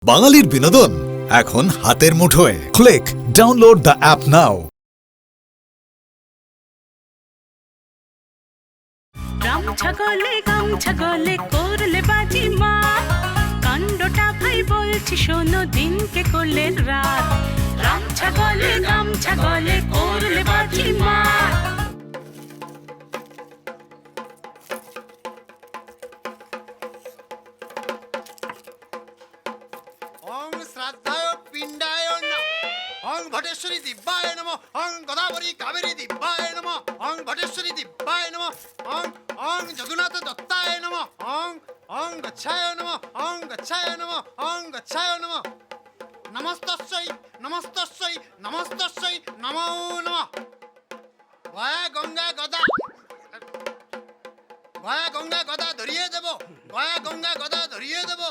বাঙালির বিনোদন এখন হাতের মুঠোয়। ক্লিক ডাউনলোড দ্য অ্যাপ নাও। গামছা গলে করলে বাজি মা, কাণ্ডটা ভাই বলছি শোনো, দিনকে করলে রাত। গামছা গলে করলে বাজি মা। ওং শ্রাদ্ধায় পিণ্ডায় নমঃ, ওং ভটেশ্বরী দিব্যায় নমঃ, ওং গোদাবরী কাবেরী দিব্যায় নমঃ, ওং ভটেশ্বরী দিব্যায় নমঃ, ওং ওং জগন্নাথ দত্তায় নমঃ, ওং ওং গচ্ছায় নমঃ, ওং গচ্ছায় নমঃ, ওং গচ্ছায় নমঃ। নমস্তস্যৈ নমস্তস্যৈ নমস্তস্যৈ নমো নমঃ। গয়া গঙ্গা গদা, গয়া গঙ্গা গদা ধরিয়ে দেব, গয়া গঙ্গা গদা ধরিয়ে দেব।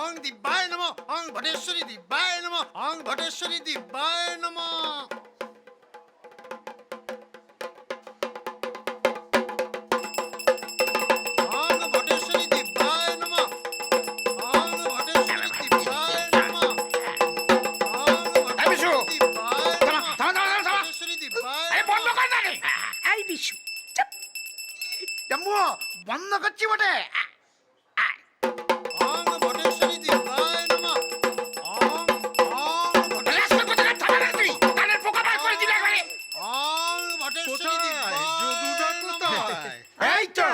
ওং দিব্যায় নমঃ, ওং ভটেশ্বরী দিব্যায় নমঃ, ওং ভটেশ্বরী দিব্যায় নমঃ। ওং ভটেশ্বরী দিব্যায় নমঃ, ওং ভটেশ্বরী দিব্যায় নমঃ, ওং ভটেশ্বরী দিব্যায় নমঃ, ভটেশ্বরী দিব্যায় নমঃ। এই বিশু, জাম্বু বন্ধ করছি বটে। ওং ভটেশ্বরী দিব্যায় নমঃ, ওং ওং ভটেশ্বরী ওং ভটেশ্বরী দিব্যায় নমঃ। এই তো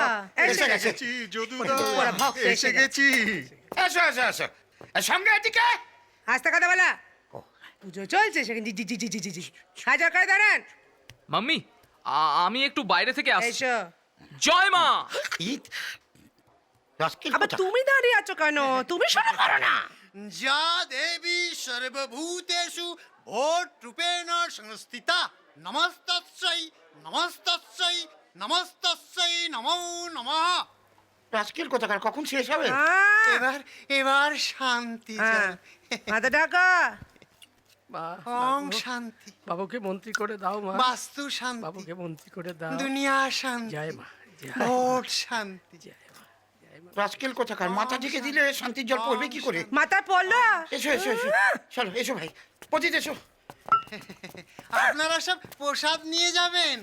এসে গেছে। এসেছি যদুদা, ওরা ভক্ত এসে এসে গেছি। এসো এসো এসো সঙ্গে এদিকে। আস্তে কথা বলা, পুজো চলছে সেখানে জি জি জি জি জি জি। হাজার করে দাঁড়ান। মাম্মি আমি একটু বাইরে থেকে আসছি। এসো। জয় মা। আবার তুমি দাঁড়িয়ে আছো কেন? তুমি শুরু করো না। যা দেবী সর্বভূতেষু ভোট রূপেণ সংস্থিতা, নমস্তস্যৈ নমস্তস্যৈ নমস্তস্যৈ নমো নমঃ। আজকের কথাকার কখন শেষ হবে? এবার এবার শান্তি হ্যাঁ, চাই। মাথা ঢাকা। ওং শান্তি, বাবুকে মন্ত্রী করে দাও মা, বাস্তু শান্তি, বাবুকে মন্ত্রী করে দাও। দুনিয়া শান্তি, জয় মা, জয় ভোট শান্তি। আজকের কথাকার মাথা ঢেকে দিলে শান্তির জল পড়বে কি করে? মাথা পড়লো। এসো এসো এসো চলো এসো ভাই, পতিত এসো। আপনারা সব প্রসাদ নিয়ে যাবেন।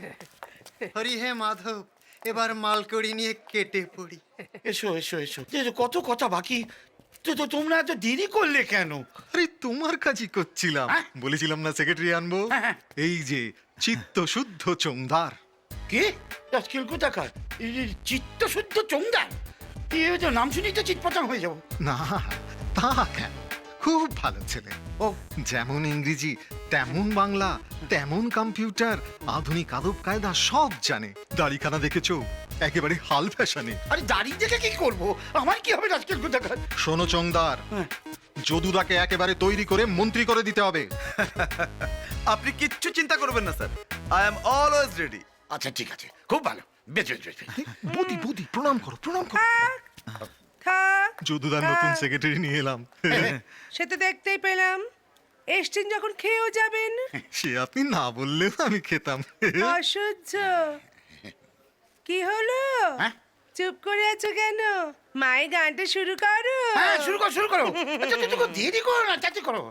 হরি হে মাধব, এবার মালকড়ি নিয়ে কেটে পড়ি। এসো এসো এসো। এই যে কত কথা বাকি, তো তোমরা এত দেরি করলে কেন? আরে তোমার কাজই করছিলাম। হ্যাঁ? বলেছিলাম না সেক্রেটারি আনবো। হ্যাঁ, হ্যাঁ। এই যে চিত্ত শুদ্ধ চোংদার। কি আজকের কথাকার চিত্ত শুদ্ধ চোংদার? এই তো নাম শুনেই তো চিৎপটাং হয়ে যাবো। না তা কেন, খুব ভালো ছেলে। ও যেমন ইংরেজি তেমন বাংলা, তেমন কম্পিউটার, আধুনিক আদব কায়দা সব জানে। দাড়িখানা দেখেছো, একেবারে হাল ফ্যাশনে। আরে দাড়ি দেখে কি করবো? আমার কি হবে আজকের কথাকার? শোনো চোংদার, হ্যাঁ। যদুদাকে একেবারে তৈরি করে মন্ত্রী করে দিতে হবে। আপনি কিচ্ছু চিন্তা করবেন না sir, I am always ready. আচ্ছা ঠিক আছে, খুব ভালো, বেশ বেশ বেশ। বুদ্ধি বুদ্ধি, প্রণাম করো প্রণাম করো। থাক, যদুদার নতুন সেক্রেটারি নিয়ে এলাম। সে তো দেখতেই পেলাম। এসছেন যখন খেয়েও যাবেন। সে আপনি না বললেও আমি খেতাম। অসহ্য। কি হলো? হ্যাঁ? চুপ করে আছো কেন? মায়ের গানটা শুরু করো। হ্যাঁ শুরু করো শুরু করো। আচ্ছা তুই তো দেরি করো না, চাচি করো।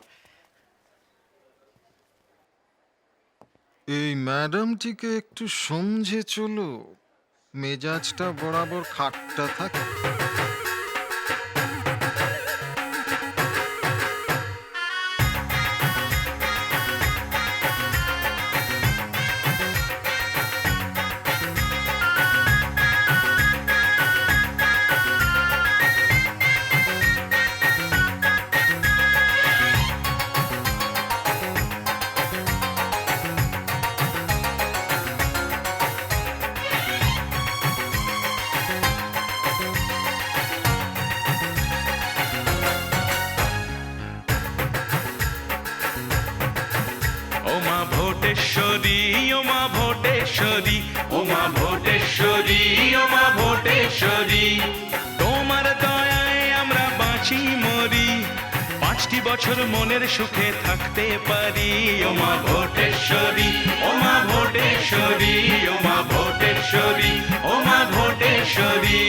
এই ম্যাডামটিকে একটু সমঝে চলো, মেজাজটা বরাবর খাট্টা থাকে। ও মা ভোটেশ্বরী, ও মা ভোটেশ্বরী, ও মা ভোটেশ্বরী, ও মা ভোটেশ্বরী, তোমার দয়ায় আমরা বাঁচি মরি, 5টি বছর মনের সুখে থাকতে পারি। ও মা ভোটেশ্বরী, ও মা ভোটেশ্বরী, ও মা ভোটেশ্বরী, ও মা ভোটেশ্বরী।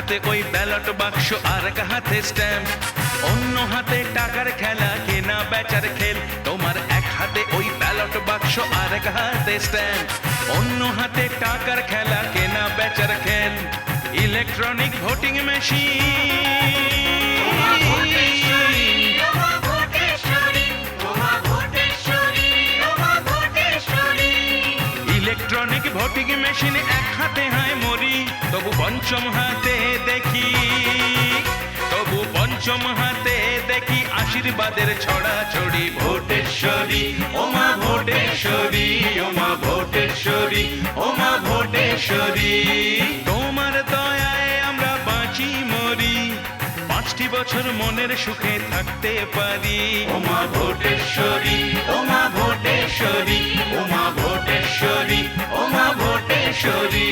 হাতে ওই ব্যালট বাক্স আর এক হাতে স্ট্যাম্প, অন্য হাতে টাকার খেলা কেনা বেচার খেল। তোমার এক হাতে ওই ব্যালট বাক্স আর এক হাতে স্ট্যাম্প, অন্য হাতে টাকার খেলা কেনা বেচার খেল। Electronic voting electronic voting machine এক হাতে হায় মরি, তবু পঞ্চম হাতে দেখি, তবু পঞ্চম হাতে দেখি আশীর্বাদের ছড়াছড়ি। ভোটেশ্বরী ওমা ভোটেশ্বরী, ওমা ভোটেশ্বরী, ওমা ভোটেশ্বরী, তোমার দয়ায় আমরা বাঁচি মরি, 5টি বছর মনের সুখে থাকতে পারি। ওমা ভোটেশ্বরী, ওমা ভোটেশ্বরী, ওমা ভোটেশ্বরী, ওমা ভোটেশ্বরী।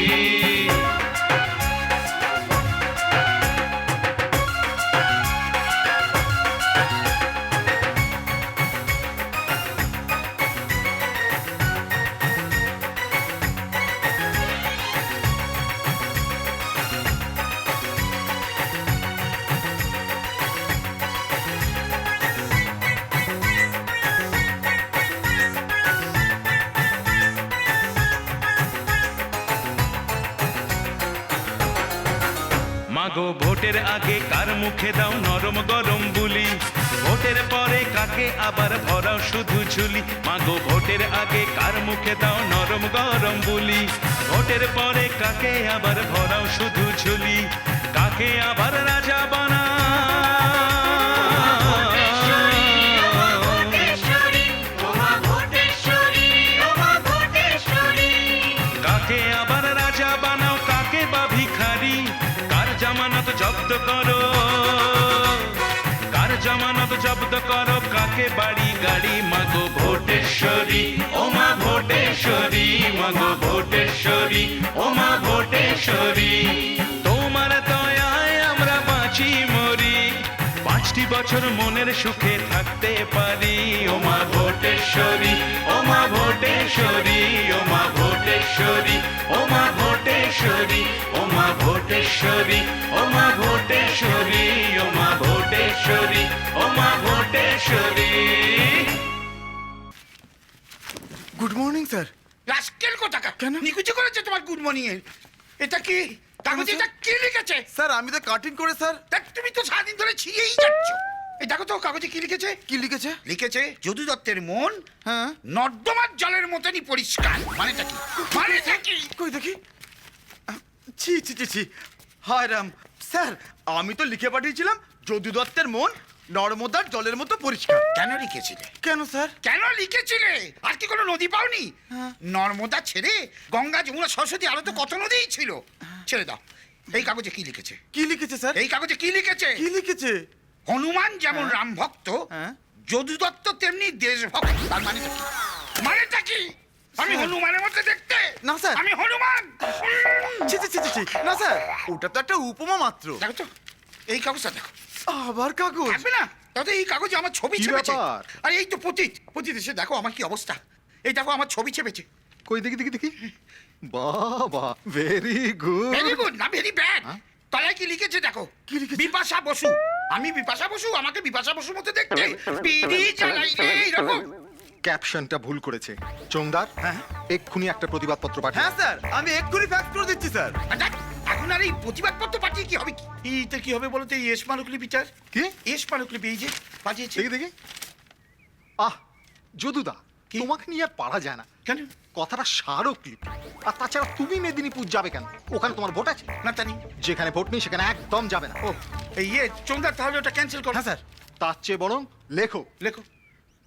মাগো ভোটের আগে কার মুখে দাও নরম গরম বুলি, ভোটের পরে কাকে আবার ভরাও শুধু ঝুলি। মাগো ভোটের আগে কার মুখে দাও নরম গরম বুলি, ভোটের পরে কাকে আবার ভরাও শুধু ঝুলি। কাকে আবার রাজা বানা, কাকে আবার রাজা বানাও, কাকে বা ভিখারি। কার জামানত জব্দ করো, কার জামানত জব্দ করো, কাকে বাড়ি গাড়ি। মাগো ভোটেশ্বরী ওমা ভোটেশ্বরী, মাগো ভোটেশ্বরী ওমা ভোটেশ্বরী, তোমার দয়ায় আমরা বাঁচি মরি, 5টি বছর মনের সুখে থাকতে পারি। ওমা ভোটেশ্বরী, ওমা ভোটেশ্বরী, ওমা ভোটেশ্বরী, ওমা ভোটেশ্বরী, ওমা ভোটেশ্বরী, ওমা ভোটেশ্বরী, ওমা ভোটেশ্বরী, ওমা ভোটেশ্বরী। Good morning sir. রাস্কেল কোথাকার কেন নিকুচি করেছে তোমার গুড মর্নিং এর? এটা কি কাগজে এটা কি লিখেছে? স্যার আমি তো কাটিং করে স্যার। দেখ তুমি তো সারাদিন ধরে ছিঁড়েই যাচ্ছ। এই দেখো তো কাগজে কি লিখেছে? কি লিখেছে? লিখেছে যদু দত্তের মন হ্যাঁ। নর্দমার জলের মতনই পরিষ্কার। মানেটা কি? মানেটা কি? কই দেখি। ছি ছি ছি ছি, হায় রাম। স্যার আমি তো লিখে পাঠিয়েছিলাম যদু দত্তের মন নর্মদার জলের মতো পরিষ্কার। কেন লিখেছিলে? কেন স্যার? কেন লিখেছিলে? আর কি কোনো নদী পাওনি? নর্মদা ছেড়ে গঙ্গা যমুনা সরস্বতী আরো তো কত নদীই ছিল। ছেড়ে দাও। এই কাগজে কি লিখেছে? কি লিখেছে স্যার? এই কাগজে কি লিখেছে? কি লিখেছে? হনুমান যেমন রাম ভক্ত, হ্যাঁ। যদু দত্ত তেমনি দেশভক্ত। তার মানেটা কি? মানেটা কি? আমি হনুমানের মধ্যে দেখতে? না, স্যার। আমি হনুমান। ছি ছি ছি ছি ছি, না স্যার ওটা তো একটা উপমা মাত্র। দেখো তো এই কাগজটা দেখো। আবার কাগজ? থাকবে না? তাহলে এই কাগজে আমার ছবি কি ছেপেছে। ব্যাপার? আরে এই তো পতিত পতিত এসে দেখো আমার কি অবস্থা। এই দেখো আমার ছবি ছেপেছে। কই দেখি দেখি দেখি, বাবা ভেরি গুড। ভেরি গুড না ভেরি ব্যাড। তলায় কি লিখেছে দেখো? কি লিখেছে? বিপাশা বসু। আমি বিপাশা বসু, আমাকে বিপাশা বসুর মতো দেখতে। বিড়ি চালাই এইরকম। ক্যাপশনটা ভুল করেছে চোংদার। হ্যাঁ। এক্ষুনি একটা প্রতিবাদপত্র পাঠা। হ্যাঁ স্যার আমি এক্ষুনি ফ্যাক্স করে দিচ্ছি স্যার। আর দেখ, এখন আর এই প্রতিবাদপত্র পাঠিয়ে কি হবে? কি এইটা কি হবে বলো তো? এই এস মালুকলি বিচার কি? এস মালুকলি এই যে পাঠিয়েছে। দেখি দেখি। আহ যদুদা, কি? তোমাকে নিয়ে আর পারা যায় না। কেন? কথাটা স্মারকলিপি। আর তাছাড়া তুমি মেদিনীপুর যাবে কেন? ওখানে তোমার ভোট আছে? না জানি। যেখানে ভোট নেই সেখানে একদম যাবে না। ও এই চোংদার, তাহলে ওটা ক্যান্সেল করো। হ্যাঁ স্যার। তার চেয়ে বরং লেখো, লেখো।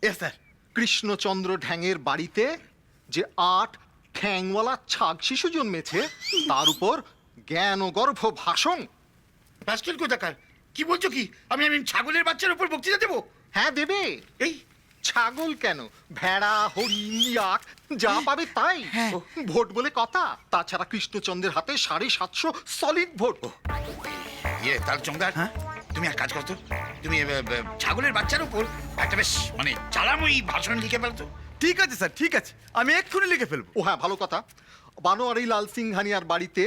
এ স্যার। কৃষ্ণচন্দ্র ঢ্যাঙের বাড়িতে যে 8 ঠ্যাংওয়ালা ছাগ শিশু জন্মেছে তার উপর জ্ঞানগর্ভ ভাষণ। রাস্কেল কোথাকার কি বলছো? কি আমি আমি ছাগলের বাচ্চার উপর বক্তৃতা দেবো? হ্যাঁ দেবে। এই ছাগল কেন, ভেড়া, হরিণ, ইয়াক যা পাবে তাই। হ্যাঁ। ভোট বলে কথা। তাছাড়া কৃষ্ণচন্দ্রের হাতে 750 সলিড ভোট। তাহলে চোংদার, তুমি এক কাজ করো তো, তুমি ছাগলের বাচ্চার উপর একটা বেশ মানে চালাময়ী ভাষণ লিখে ফেলতো। ঠিক আছে স্যার, ঠিক আছে আমি এক্ষুনি লিখে ফেলবো। ও হ্যাঁ, ভালো কথা। বানোয়ারি লাল সিংহানিয়ার বাড়িতে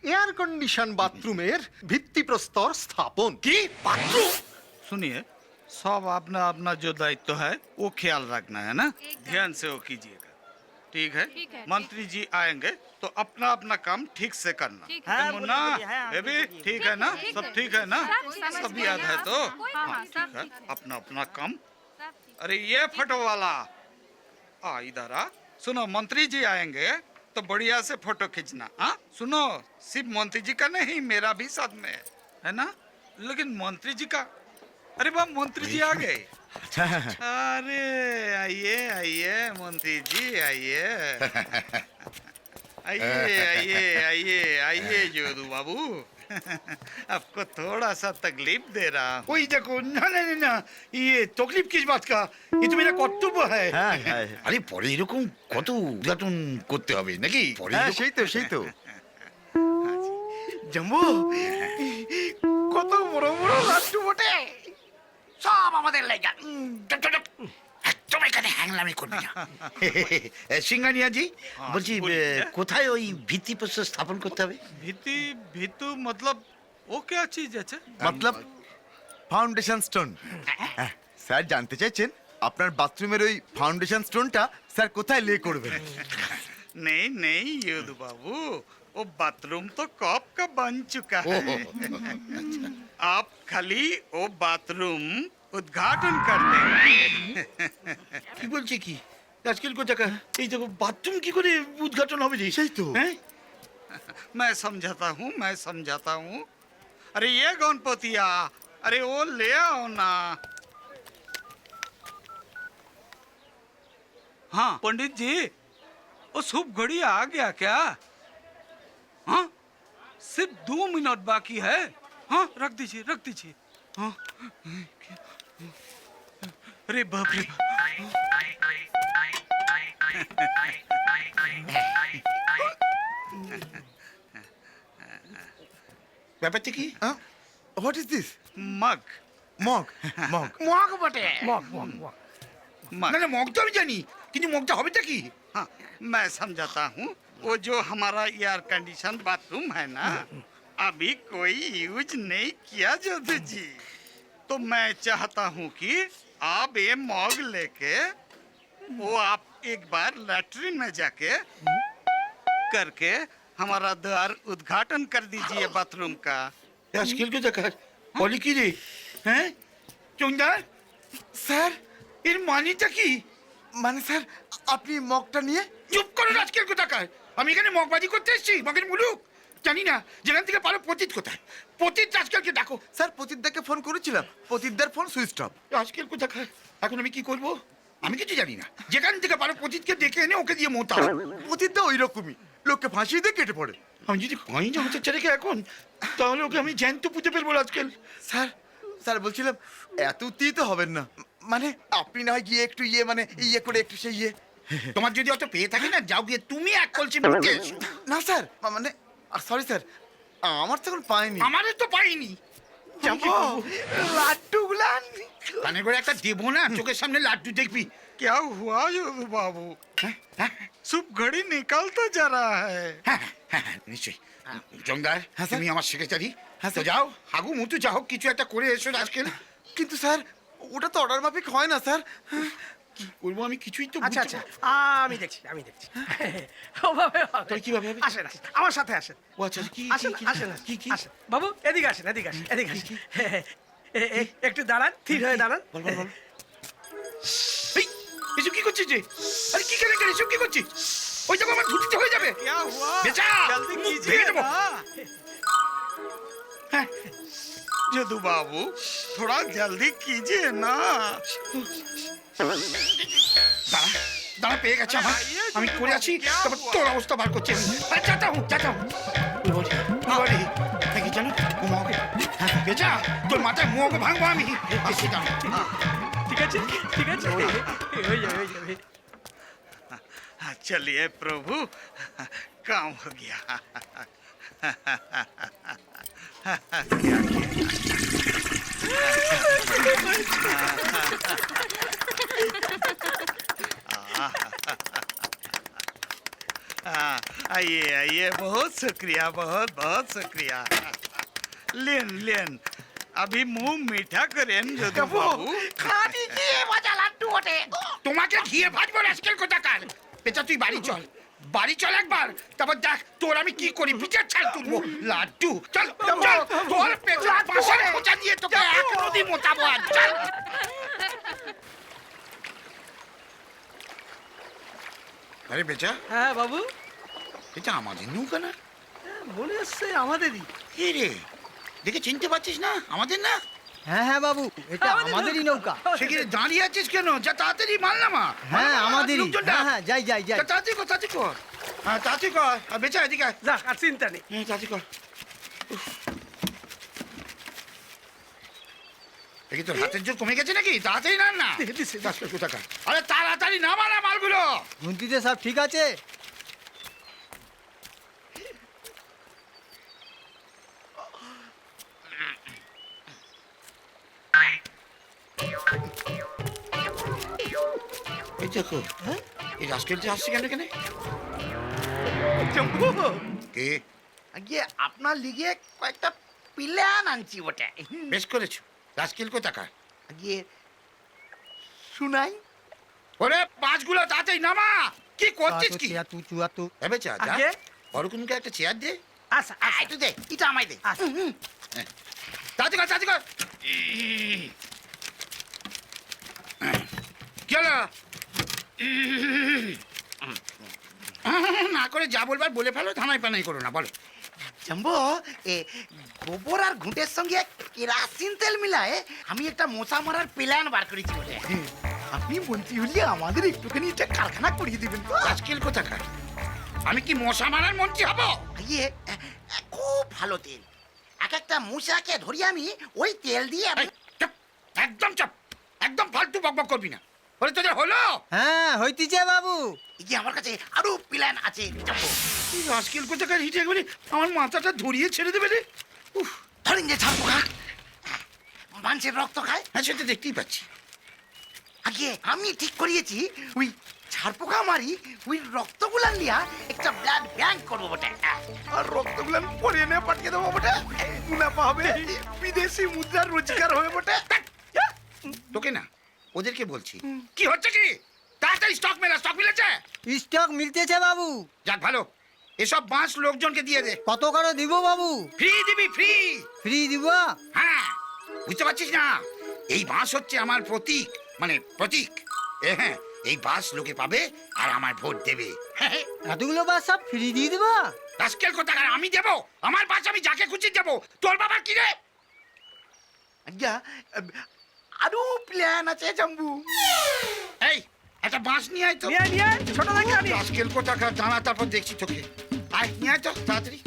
এয়ার কন্ডিশন বাথরুমের ভিত্তিপ্রস্তর স্থাপন। কি বাথরুম? सुनिए सब अपना अपना जो दायित्व है वो ख्याल रखना है ना, ध्यान से वो कीजिएगा। ठीक है? मंत्री जी आएंगे तो अपना अपना काम ठीक से करना। मुन्ना बेबी ठीक है ना? सब ठीक है ना? सब याद है तो? हाँ, ठीक है। अपना अपना काम। अरे ये फोटो वाला इधर आ। सुनो, मंत्री जी आएंगे तो बढ़िया से फोटो खींचना। हाँ सुनो, सिर्फ मंत्री जी का नहीं, मेरा भी साथ में है ना? लेकिन मंत्री जी का, अरे वाह, मंत्री जी आ गए। अरे आइए आइए मंत्री जी, आइए आइए आइए आइए आइए जोधू बाबू। आपको थोड़ा सा तकलीफ दे रहा हूँ। ওই দেখো, না না না না, ये तकलीफ किस बात का? ये तो मेरा কর্তব্য है। আরে পরে এরকম কত উদ্ঘাটন করতে হবে নাকি? পরে সেই তো জাম্বু, কত বড় বড় লাড্ডু বটে। সব আমাদের লাগা। একদম এখানে হ্যাংলামি করবি না। সিঙ্গানিয়া জি বলছি, কোথায় ওই ভিত্তিপ্রস্তর স্থাপন করতে হবে? ভিতু मतलब वो क्या चीज আছে? मतलब ফাউন্ডেশন স্টোন। স্যার জানতে চাইছেন আপনার বাথরুমের ওই ফাউন্ডেশন স্টোনটা স্যার কোথায় লে করবেন? नहीं नहीं योधू बाबू, वो बाथरूम तो कब का बन चुका है। आप खाली वो बाथरूम उद्घाटन कर देंगे। কি বলছে কি আজকাল কোথাকা? এই দেখো, বাথরুম কি করে উদ্ঘাটন হবে রে? সেই তো। হ্যাঁ, मैं समझाता हूँ। अरे ये गणपतिया, अरे वो ले आओ ना। हाँ पंडित जी, वो शुभ घड़ी आ गया क्या? हाँ सिर्फ 2 मिनट बाकी है। हाँ रख दीजिए। हाँ अरे बाप रे बाप। ব্যাপারটা কি? What is this? मग মগ মগ মগ বটে। মগ মগ মগ मग না না, মগ তো আমি জানি, কিন্তু মগটা হবেটা কি? हाँ मैं समझाता हूँ। वो जो हमारा एयर कंडीशन बाथरूम है ना, अभी कोई यूज नहीं किया जोधू जी, तो मैं चाहता हूँ कि आप ये मग लेके वो आप एक बार लैट्रिन में जाके करके हमारा द्वार उद्घाटन कर दीजिए बाथरूम का। আজকাল কোথাকা বলি কি রে? হ্যাঁ চন্দার স্যার এর মানেটা কি? মানে স্যার আপনি মগটা নিয়ে চুপ করো আজকাল কোথাকার। আমি এখানে মগবাজি করতে এসেছি, মগের মুলুক জানি না। যেখান থেকে পারো পতিত কোথায়? পতিত আজকালকে ডাকো। স্যার প্রতীকদাকে ফোন করেছিলাম, প্রতীকদার ফোন সুইচ অফ। আজকাল কোথাকার, এখন আমি কি করব? আমি কিছু জানি না। যেখান থেকে পারো পতিতকে ডেকে এনে ওকে দিয়ে মোতা। প্রতীকদা ওই রকমই, লোককে ফাঁসিয়ে দিয়ে কেটে পড়ে। আমি যদি পাই না হতে চারে এখন, তাহলে ওকে আমি জ্যান্ত পুঁতে ফেলবো আজকাল। স্যার স্যার বলছিলাম এত উত্তেজিত হবেন না, মানে আপনি না হয় গিয়ে একটু মানে করে একটু সেই তোমার যদি অত পেয়ে থাকে না, যাও গিয়ে তুমি এক কলসি মুখে এসো। না স্যার, মানে সরি স্যার, আমার তো এখন পাইনি। আমারও তো পাইনি। লাড্ডুগুলা কানে করে একটা দেবো না, চোখের সামনে লাড্ডু দেখবি। क्या हुआ जोधू बाबू? शुभ घड़ी निकल तो जा रहा है। হ্যাঁ হ্যাঁ হ্যাঁ, নিশ্চয়ই। জঙ্গার, হ্যাঁ, স্যার। তুমি আমার সেক্রেটারি। হ্যাঁ, তো স্যার। যাও, হাগু মুতু যা হোক কিছু একটা করে এসো আজকাল। কিন্তু স্যার ওটা তো অর্ডার মাফিক হয় না স্যার। করবো আমি কিছুই তো আচ্ছা বুঝতে আচ্ছা, আমি দেখছি ওভাবে হবে। তাহলে কিভাবে হবে? আসেন আমার সাথে আসেন। ও আচ্ছা, কি আসেন কি আসেন কি কি? আসেন বাবু, এদিকে আসেন। একটু দাঁড়ান, স্থির হয়ে দাঁড়ান। বল বল বল। এই, এসব কি করছিস রে? আরে কি করে এসব কি করছিস? ওই দেখো আমার ধুতিতে হয়ে যাবে। क्या हुआ? বেচা जल्दी ভেঙে कीजिए দেবো। ना। হ্যাঁ, जदू बाबू थोड़ा जल्दी कीजिए ना। দাঁড়া দাঁড়া, পেয়ে গেছে আমার। আমি করে আছি, তারপর তোর অবস্থা বার করছি আমি। আরে চাচা হুঁ, চাচা হুঁ। বাবারে, নাকি জানো ও মগ, বেচা তোর মাথায় মগ ভাঙবো আমি। এসে দাঁড়া। ঠিক আছে হয়ে যাবে। चलिए प्रभु, काम हो गया। क्या किया? आइए आइए बहुत शुक्रिया बहुत बहुत शुक्रिया लेन लेन अभी मुंह मीठा करें যদু বাবু খানি দিয়ে ভাজা লাড্ডু ওঠে তোমাকে ঘিয়ে ভাজবো রাস্কেল কোথাকার। পেঁচা তুই বাড়ি চল একবার, তারপর দেখ তোর আমি কি করি, পিঠের ছাল তুলবো। লাড্ডু চল চল, তোর পেঁচা পাশের খোঁচা দিয়ে তোকে এক নদী মোতাবো আর চল। আরে বেচা হ্যাঁ বাবু, এটা আমাদের নৌকা না? মনে হচ্ছে আমাদেরই। কে রে, দেখে চিনতে পারছিস না আমাদের না? হ্যাঁ হ্যাঁ বাবু, এটা আমাদেরই নৌকা। সেখানে দাঁড়িয়ে আছিস কেন? যা তাড়াতাড়ি মাল নামা। হ্যাঁ আমাদেরই। লোকজন ডাক। হ্যাঁ যাই যাই যাই। যা, তাড়াতাড়ি কর তাড়াতাড়ি কর। হ্যাঁ তাড়াতাড়ি কর। আর বেচা এদিকে আয়। যাক, আর চিন্তা নেই। হ্যাঁ তাড়াতাড়ি কর। উফ। দেখি তোর হাতের জোর কমে গেছে নাকি? তাড়াতাড়ি নাম না। দিছে, রাস্কেল কোথাকার। আরে তাড়াতাড়ি নামা না মালগুলো। গুনতিতে সব ঠিক আছে? এই দেখো, এই রাস্কেলটা আসছে কেন এখানে? কে? আগে আপনার লিগে কয়েকটা প্ল্যান আনছি ওটা। বেশ করেছো। রাস্কেল কোথাকার? আগে শুনাই। ওরে পাঁচগুলো তাড়াতাড়ি নামা। কি করছিস কি? তুই চুয়া তু। এ বেচা যা। আগে? বড়কুনকে একটা চেয়ার দে। আচ্ছা একটু দে, এটা আমায় দে। তাড়াতাড়ি কর তাড়াতাড়ি কর। কি হলো? না করে যা বলবার বলে ফেলো, ধানাই পানাই করো না, বলো। জাম্বো, গোবর আর ঘুঁটের সঙ্গে কেরাসিন তেল মিলায় আমি একটা মশা মারার প্ল্যান বার করেছি বলে। আপনি মন্ত্রী হলে আমাদের একটুখানি একটা কারখানা করিয়ে দিবেন তো? রাস্কেল কোথাকার? আমি কি মশা মারার মন্ত্রী হব? ইয়ে, খুব ভালো তেল। এক একটা মশাকে ধরি আমি ওই তেল দিয়ে। এই, চুপ, একদম চুপ, একদম ফালতু বকবক করবি না। বলে তোদের হলো? হ্যাঁ হইতিছে বাবু। এই যে আমার কাছে আরো প্ল্যান আছে জাম্বো। এই রাস্কেল কোথাকার হিটে একবারে আমার মাথাটা ধরিয়ে ছেড়ে দেবে রে। উফ, ধরেন যে ছাড়পোকা মানুষের রক্ত খায়। হ্যাঁ সেটা দেখতেই পাচ্ছি। আগে আমি ঠিক করিয়েছি ওই ছাড়পোকা মারি ওই রক্তগুলান দিয়া একটা ব্লাড ব্যাংক করবো বটে। আর রক্তগুলান পরে এনে পাঠিয়ে দেবো বটে। মুনাফা হবে, বিদেশি মুদ্রার রোজগার হবে বটে। তোকে না, ওদেরকে বলছি। কি হচ্ছে কি? তাড়াতাড়ি স্টক মেলা। স্টক মিলেছে? স্টক মিলতেছে বাবু। যাক ভালো। এসব বাঁশ লোকজনকে দিয়ে দে। কত করে দিব বাবু? ফ্রি দিবি, ফ্রি। ফ্রি দিব? হ্যাঁ, বুঝতে পারছিস না? এই বাঁশ হচ্ছে আমার প্রতীক, মানে প্রতীক। হ্যাঁ, এই বাঁশ লোকে পাবে আর আমার ভোট দেবে। এতগুলো বাস সব ফ্রি দিয়ে দিবা? রাস্কেল কোথাকার? আমি দেবো? আমার বাঁশ আমি যাকে খুশি দেবো। তোর বাবার কি রে? আজ্ঞা, আরো প্ল্যান আছে জাম্বু। এই একটা বাঁশ নিয়ে আয় তো। ছোট থেকে আনি। রাস্কেল কোথাকার দাঁড়া, তারপর দেখছি তোকে। আয় নিয়ে আয় তো তাড়াতাড়ি।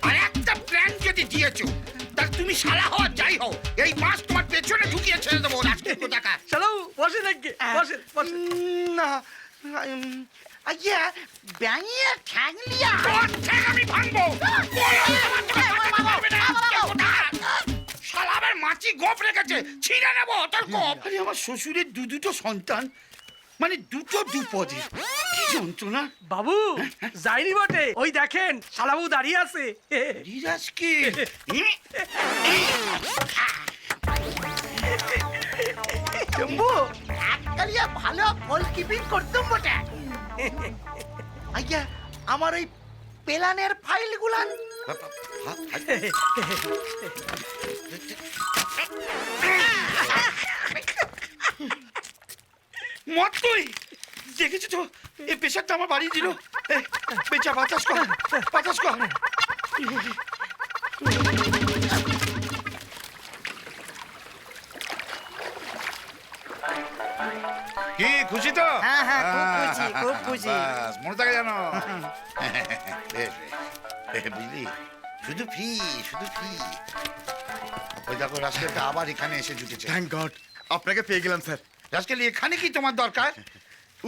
আর একটা প্ল্যান যদি দিয়েছো, তাহলে তুমি শালা হও যাই হও, এই বাঁশ তোমার পেছনে ঢুকিয়ে ছেড়ে দেবো। রাস্কেল কোথাকার? চলো বসে দেখি। বসেন বসেন। না আজ্ঞা, ব্যাঙিয়ে ঠ্যাং লিয়া। তোর ঠ্যাং আমি ভাঙবো। শালা আবার মাছি গোপ রেখেছে, ছিঁড়ে নেবো তোর গোপ। আরে আমার শ্বশুরের দুটো সন্তান, মানে দুটো দুপদে, কি যন্ত্রণা। বাবু যাইনি বটে, ওই দেখেন শালাবু দাঁড়িয়ে আছে। রাস্কেল, জম্বু এককালিয়া ভালো গোল কিপিং করতাম বটে। আজ্ঞা, আমার ওই প্ল্যানের ফাইলগুলান। মত তুই দেখেছি তো, এই প্রেশারটা আমার বাড়ি দিল। বেচা বাতাস কর, বাতাস কর। কি খুশি তো? হ্যাঁ, হ্যাঁ, খুব খুশি, খুব খুশি। বাস, মনে থাকে জানো। বেশ, বেশ। বুঝলি, শুধু ফ্রি, শুধু ফ্রি। ওই দেখো রাস্কেলটা আবার এখানে এসে জুটেছে। থ্যাংক গড, আপনাকে পেয়ে গেলাম স্যার। রাস্কেল, এখানে কি তোমার দরকার?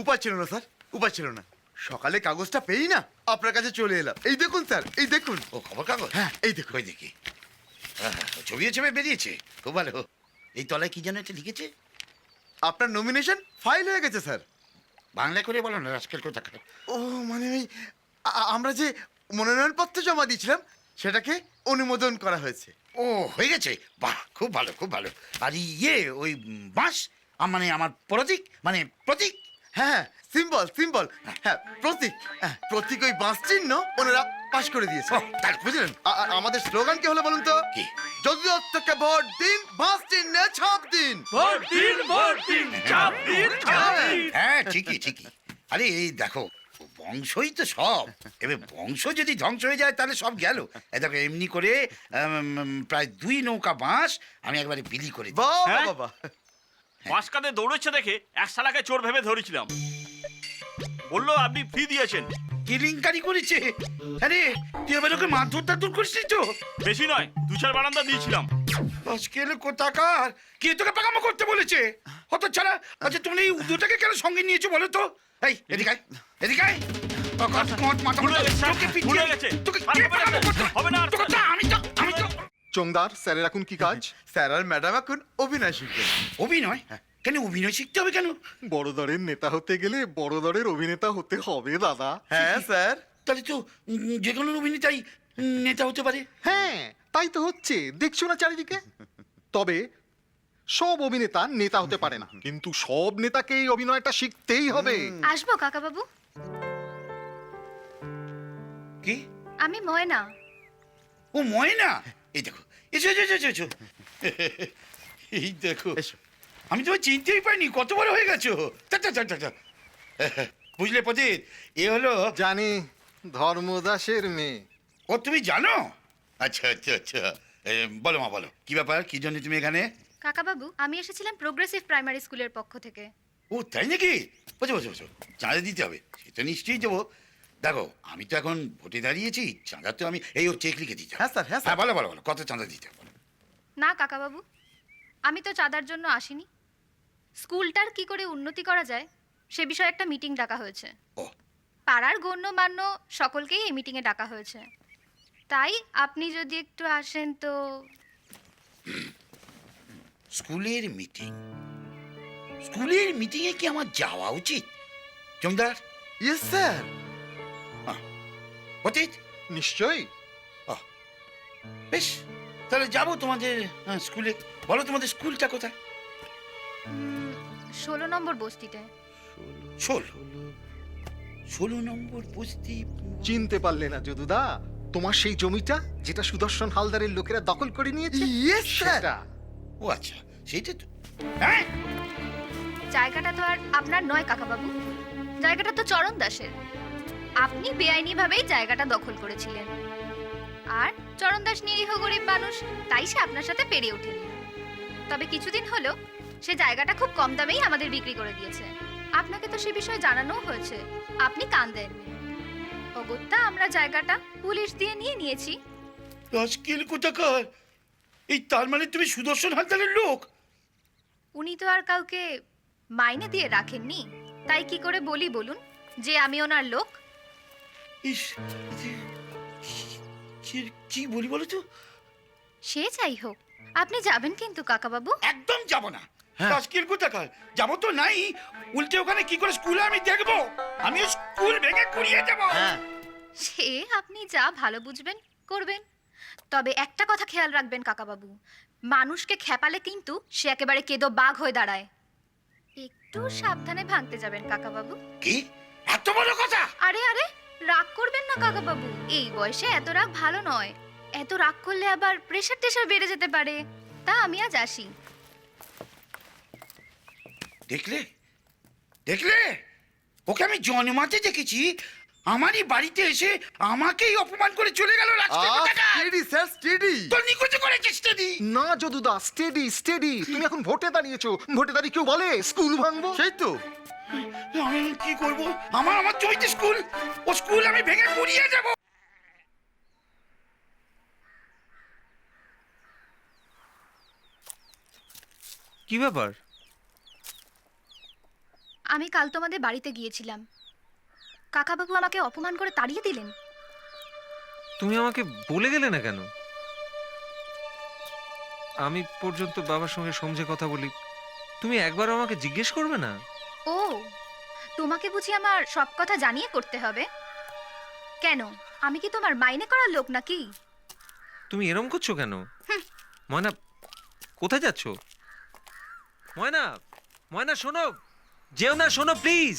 উপায় ছিল না স্যার, উপায় ছিল না। সকালে কাগজটা পেয়েই না আপনার কাছে চলে এলাম। এই দেখুন স্যার, এই দেখুন। ও খবর কাগজ? হ্যাঁ, এই দেখুন। কই দেখি। ছবিয়ে ছবি বেরিয়েছে, খুব ভালো। এই তলায় কি যেন একটা লিখেছে? আপনার নমিনেশন ফাইল হয়ে গেছে স্যার। বাংলা করে বলো না রাস্কেল কোথাকার। ও মানে ওই আমরা যে মনোনয়নপত্র জমা দিয়েছিলাম সেটাকে অনুমোদন করা হয়েছে। ও হয়ে গেছে, বাহ খুব ভালো খুব ভালো। আর ইয়ে ওই বাঁশ মানে আমার প্রতীক মানে প্রতীক। হ্যাঁ, সিম্বল সিম্বল, হ্যাঁ প্রতীক, হ্যাঁ প্রতীক ওই বাঁশ চিহ্ন ওনারা পাশ করে দিয়েছে। ও, তাই বুঝলেন? আমাদের স্লোগান কি হলো বলুন তো? কি? যদি দত্তকে ভোট দিন, বাঁশ চিহ্নে ছাপ দিন। হ্যাঁ ঠিকই ঠিকই। আরে এই দেখো, বংশই তো সব। এবার বংশ যদি ধ্বংস হয়ে যায় তাহলে সব গেল। এই দেখো এমনি করে প্রায় 2 নৌকা বাঁশ আমি একবারে বিলি করে দিই। বাবা বাবা, বাঁশ কাঁধে দৌড়েছে দেখে এক শালাকে চোর ভেবে ধরেছিলাম, বললো আপনি ফ্রি দিয়েছেন। কেলেঙ্কারি করেছে। আরে তুই এবার ওকে মারধর টারধর করিসনি তো? বেশি নয়, 2-4 বারান্দা দিয়েছিলাম। আজকের কোথাকার কে তোকে পাকামো করতে বলেছে? হত ছাড়া। আচ্ছা তুমি এই উদুটাকে কেন সঙ্গে নিয়েছো বলো তো? এই এদিকে আয়, এদিকে আয়। ভুলে গেছে, স্যার, ভুলে গেছে। হবে না আর, আমি তো চোংদার স্যারের এখন কি কাজ? স্যার আর ম্যাডাম এখন অভিনয় শিখবেন। অভিনয় কেন? অভিনয় শিখতে হবে কেন? বড় দরের নেতা হতে গেলে বড় দরের অভিনেতা হতে হবে দাদা। হ্যাঁ স্যার। তাহলে তো যে কোনো অভিনেতাই নেতা হতে পারে। হ্যাঁ তাই তো হচ্ছে, দেখছো না চারিদিকে। তবে সব অভিনেতা নেতা হতে পারে না, কিন্তু সব নেতাকে এই অভিনয়টা শিখতেই হবে। আসবো কাকা বাবু? কি? আমি ময়না। ও ময়না, এই দেখো, এসো এসো এসো এসো। এই দেখো, আমি তোমায় চিনতেই পারিনি, কত বড় হয়ে গেছো। বুঝলে পথিত, এ হলো জানি, ধর্মদাসের মেয়ে। ও তুমি জানো? আচ্ছা আচ্ছা আচ্ছা। বলো মা বলো, কি ব্যাপার, কি জন্য তুমি এখানে? কাকা বাবু, আমি এসেছিলাম প্রোগ্রেসিভ প্রাইমারি স্কুলের পক্ষ থেকে। ও তাই নাকি? বসো বসো বসো, চাঁদা দিতে হবে, সেটা নিশ্চয়ই দেবো। দেখো আমি তো এখন ভোটে দাঁড়িয়েছি, চাঁদা তো আমি এই ও চেক লিখে দিতে হবে। হ্যাঁ স্যার, হ্যাঁ স্যার। বলো বলো বলো, কত চাঁদা দিতে হবে? না কাকা বাবু, আমি তো চাঁদার জন্য আসিনি। স্কুলটার কি করে উন্নতি করা যায় সে বিষয়ে একটা মিটিং ডাকা হয়েছে। ও পাড়ার গণ্যমান্য সকলকেই এই মিটিংয়ে ডাকা হয়েছে। তাই আপনি যদি একটু আসেন তো। স্কুলের মিটিং? স্কুলের মিটিংয়ে কি আমার যাওয়া উচিত জমদার? Yes sir. অতীত নিশ্চয়ই। বেশ, তাহলে যাবো তোমাদের স্কুলে। বলো তোমাদের স্কুলটা কোথায়? 16 নম্বর বস্তিতে। 16 নম্বর বস্তি? চিনতে পারলে না যদুদা? তোমার সেই জমিটা যেটা সুদর্শন হালদারের লোকেরা দখল করে নিয়েছে, ইয়েস স্যার। সেটা। ও আচ্ছা, সেইটা তো। হ্যাঁ জায়গাটা তো আর আপনার নয় কাকা বাবু, জায়গাটা তো চরণ দাসের। আপনি বেআইনিভাবেই জায়গাটা দখল করেছিলেন। আর চরণ দাস নিরীহ গরিব মানুষ, তাই সে আপনার সাথে পেরে ওঠেনি। তবে কিছুদিন হলো সে জায়গাটা খুব কম দামেই আমাদের বিক্রি করে দিয়েছে। আপনাকে তো সে বিষয়ে জানানোও হয়েছে, আপনি কান দেননি। অগত্যা আমরা জায়গাটা পুলিশ দিয়ে নিয়েছি। আজকের কোথাকার? এই তার মানে তুমি সুদর্শন হালদারের লোক? উনি তো আর কাউকে মাইনে দিয়ে রাখেননি, তাই কি করে বলি বলুন যে আমি ওনার লোক? ইস, কি বলি বলো তো? সে যাই হোক, আপনি যাবেন কিন্তু কাকা বাবু? একদম যাব না। আজকের কোথাকার যাবো তো নাই, উল্টে ওখানে কি করে স্কুলে আমি দেখবো? আমিও স্কুল ভেঙে কুড়িয়ে দেবো। সে আপনি যা ভালো বুঝবেন করবেন। তবে একটা কথা খেয়াল রাখবেন কাকা বাবু, মানুষকে খেপালে কিন্তু সে একেবারে কেঁদো বাঘ হয়ে দাঁড়ায়। একটু সাবধানে ভাঙতে যাবেন কাকা বাবু। কি এত বড় কথা? আরে আরে, রাগ করবেন না কাকা বাবু, এই বয়সে এত রাগ ভালো নয়। এত রাগ করলে আবার প্রেশার টেশার বেড়ে যেতে পারে। তা আমি আজ আসি। দেখলে দেখলে, ওকে আমি জন্মাতে দেখেছি, আমারই বাড়িতে এসে আমাকেই অপমান করে চলে গেল। Steady sir, steady. তোর নিকুচি করেছিস স্টেডি? না যদুদা, স্টেডি স্টেডি। তুমি এখন ভোটে দাঁড়িয়েছো, ভোটে দাঁড়িয়ে কেউ বলে স্কুল ভাঙবো? সেই তো। আমি কি করব? আমার জমিতে স্কুল, ও স্কুল আমি ভেঙে গুড়িয়ে দেব। কি ব্যাপার? আমি কাল তোমাদের বাড়িতে গিয়েছিলাম, কাকা বাবু আমাকে অপমান করে তাড়িয়ে দিলেন। তুমি আমাকে বলে গেলে না কেন? আমি পর্যন্ত বাবার সঙ্গে সমঝে কথা বলি, তুমি একবারও আমাকে জিজ্ঞেস করবে না? ও, তোমাকে বুঝি আমার সব কথা জানিয়ে করতে হবে? কেন, আমি কি তোমার মাইনে করার লোক নাকি? তুমি এরম করছো কেন? ময়না, কোথায় যাচ্ছ? ময়না, ময়না শোনো, যেও না, শোনো প্লিজ।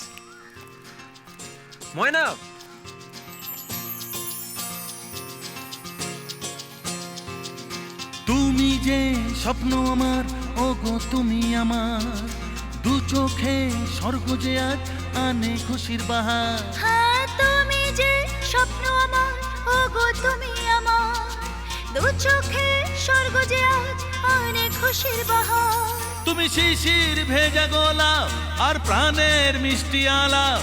ময়না, তুমি যে স্বপ্ন আমার, ও গো তুমি আমার, দু চোখে স্বর্গ যে আজ আনে খুশির বাহার। হ্যাঁ, তুমি যে স্বপ্ন আমার, ও গো তুমি আমার, দু চোখে স্বর্গ যে আজ আনে খুশির বাহার। তুমি শিশির ভেজা গোলাপ আর প্রাণের মিষ্টি আলাপ,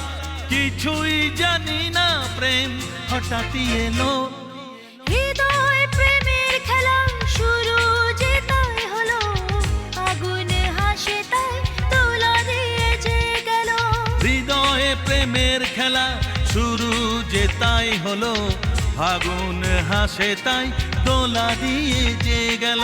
কিছুই জানি না প্রেম হঠাৎই এলো। হৃদয় প্রেমের খেলা শুরু যে তাই হলো, আগুনে হাসে তাই দোলা দিয়ে যে গেল। হৃদয়ে প্রেমের খেলা শুরু যে তাই হলো, ফাগুন হাসে তাই দোলা দিয়ে যে গেল।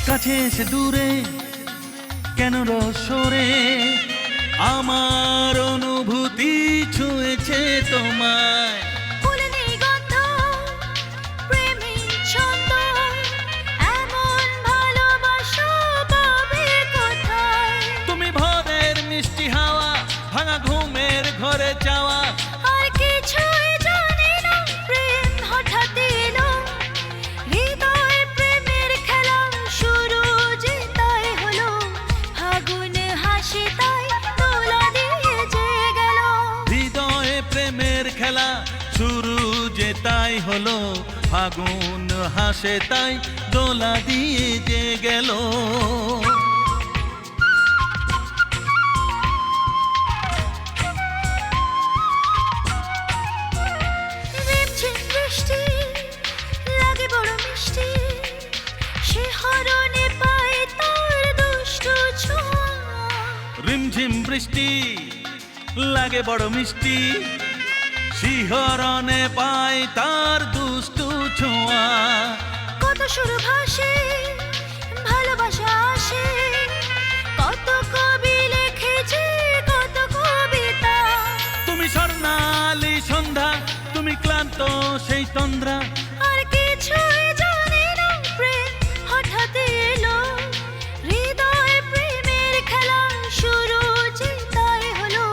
কাছে এসে দূরে কেন রসরে, আমার অনুভূতি ছুঁয়েছে তোমায়। ফুলে নেই গন্ধ, প্রেমের ছন্দ, এমন ভালোবাসা পাবে কোথায়? তুমি ভোরের মিষ্টি হাওয়া, ভাঙা ঘুমের ঘরে যাওয়া, আর কিছুই জানি না প্রেম হঠাৎ এলো। হৃদয় প্রেমের খেলা শুরু যে তাই হলো, ফাগুন হাসি তাই দোলা দিয়ে যে গেল। হৃদয়ে প্রেমের খেলা শুরু যে তাই হলো, ফাগুন হাসে তাই দোলা দিয়ে যে গেল। রিমঝিম বৃষ্টি লাগে বড় মিষ্টি, শিহরণে পাই তার দুষ্টু ছোঁয়া। রিমঝিম বৃষ্টি লাগে বড় মিষ্টি, শিহরণে পাই তার দুষ্টু ছোঁয়া। কত সুর ভাসে ভালোবাসা আসে, কত কবি লিখেছে কত কবিতা। তুমি স্বর্ণালী সন্ধ্যা, তুমি ক্লান্ত সেই তন্দ্রা, আর কিছুই জানি না প্রেম হঠাৎ এলো। হৃদয় প্রেমের খেলা শুরু যে তাই হলো,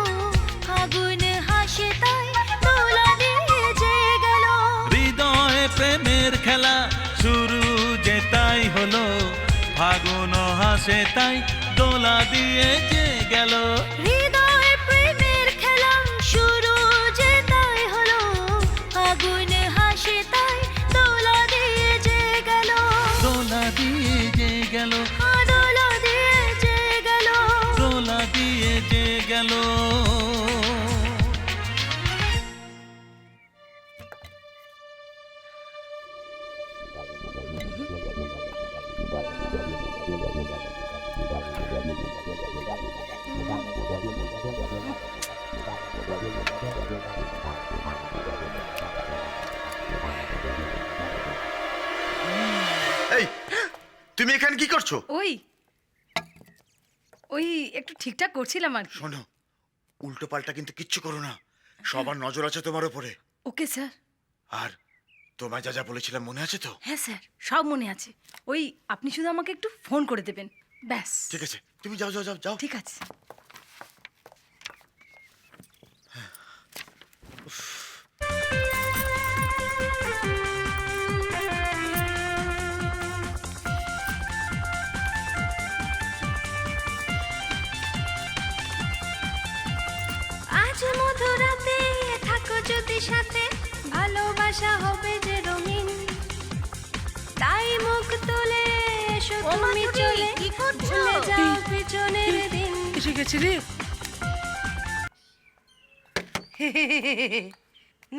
ফাগুন হাসে তাই দোলা দিয়ে যে গেল। হৃদয়ে প্রেমের খেলা শুরু যে তাই হলো, ফাগুন হাসে তাই দোলা দিয়ে যে গেল। হৃদয় প্রেমের খেলা শুরু যে তাই হলো, ফাগুন হাসে তাই দোলা দিয়ে যে গেল। দোলা দিয়ে যে গেল, দোলা দিয়ে যে গেল। দোলা দিয়ে যে গেল। এই তুমি এখানে কি করছো? ওই ওই একটু ঠিকঠাক করছিলাম আর কি। শোনো, উল্টো পাল্টা কিন্তু কিচ্ছু করো না, সবার নজর আছে তোমার উপরে। Okay sir. আর তোমায় যা যা বলেছিলাম মনে আছে তো? হ্যাঁ স্যার, সব মনে আছে। ওই আপনি শুধু আমাকে একটু ফোন করে দেবেন, ব্যাস। ঠিক আছে, তুমি যাও যাও যাও যাও। ঠিক আছে। আজ মধুরাতে থাকো যদি সাথে, ভালোবাসা হবে যে রঙিন। তাই মুখ তুলে এসো তুমি চলে, ভুলে যাও পিছনের দিন। এসে গেছে রে।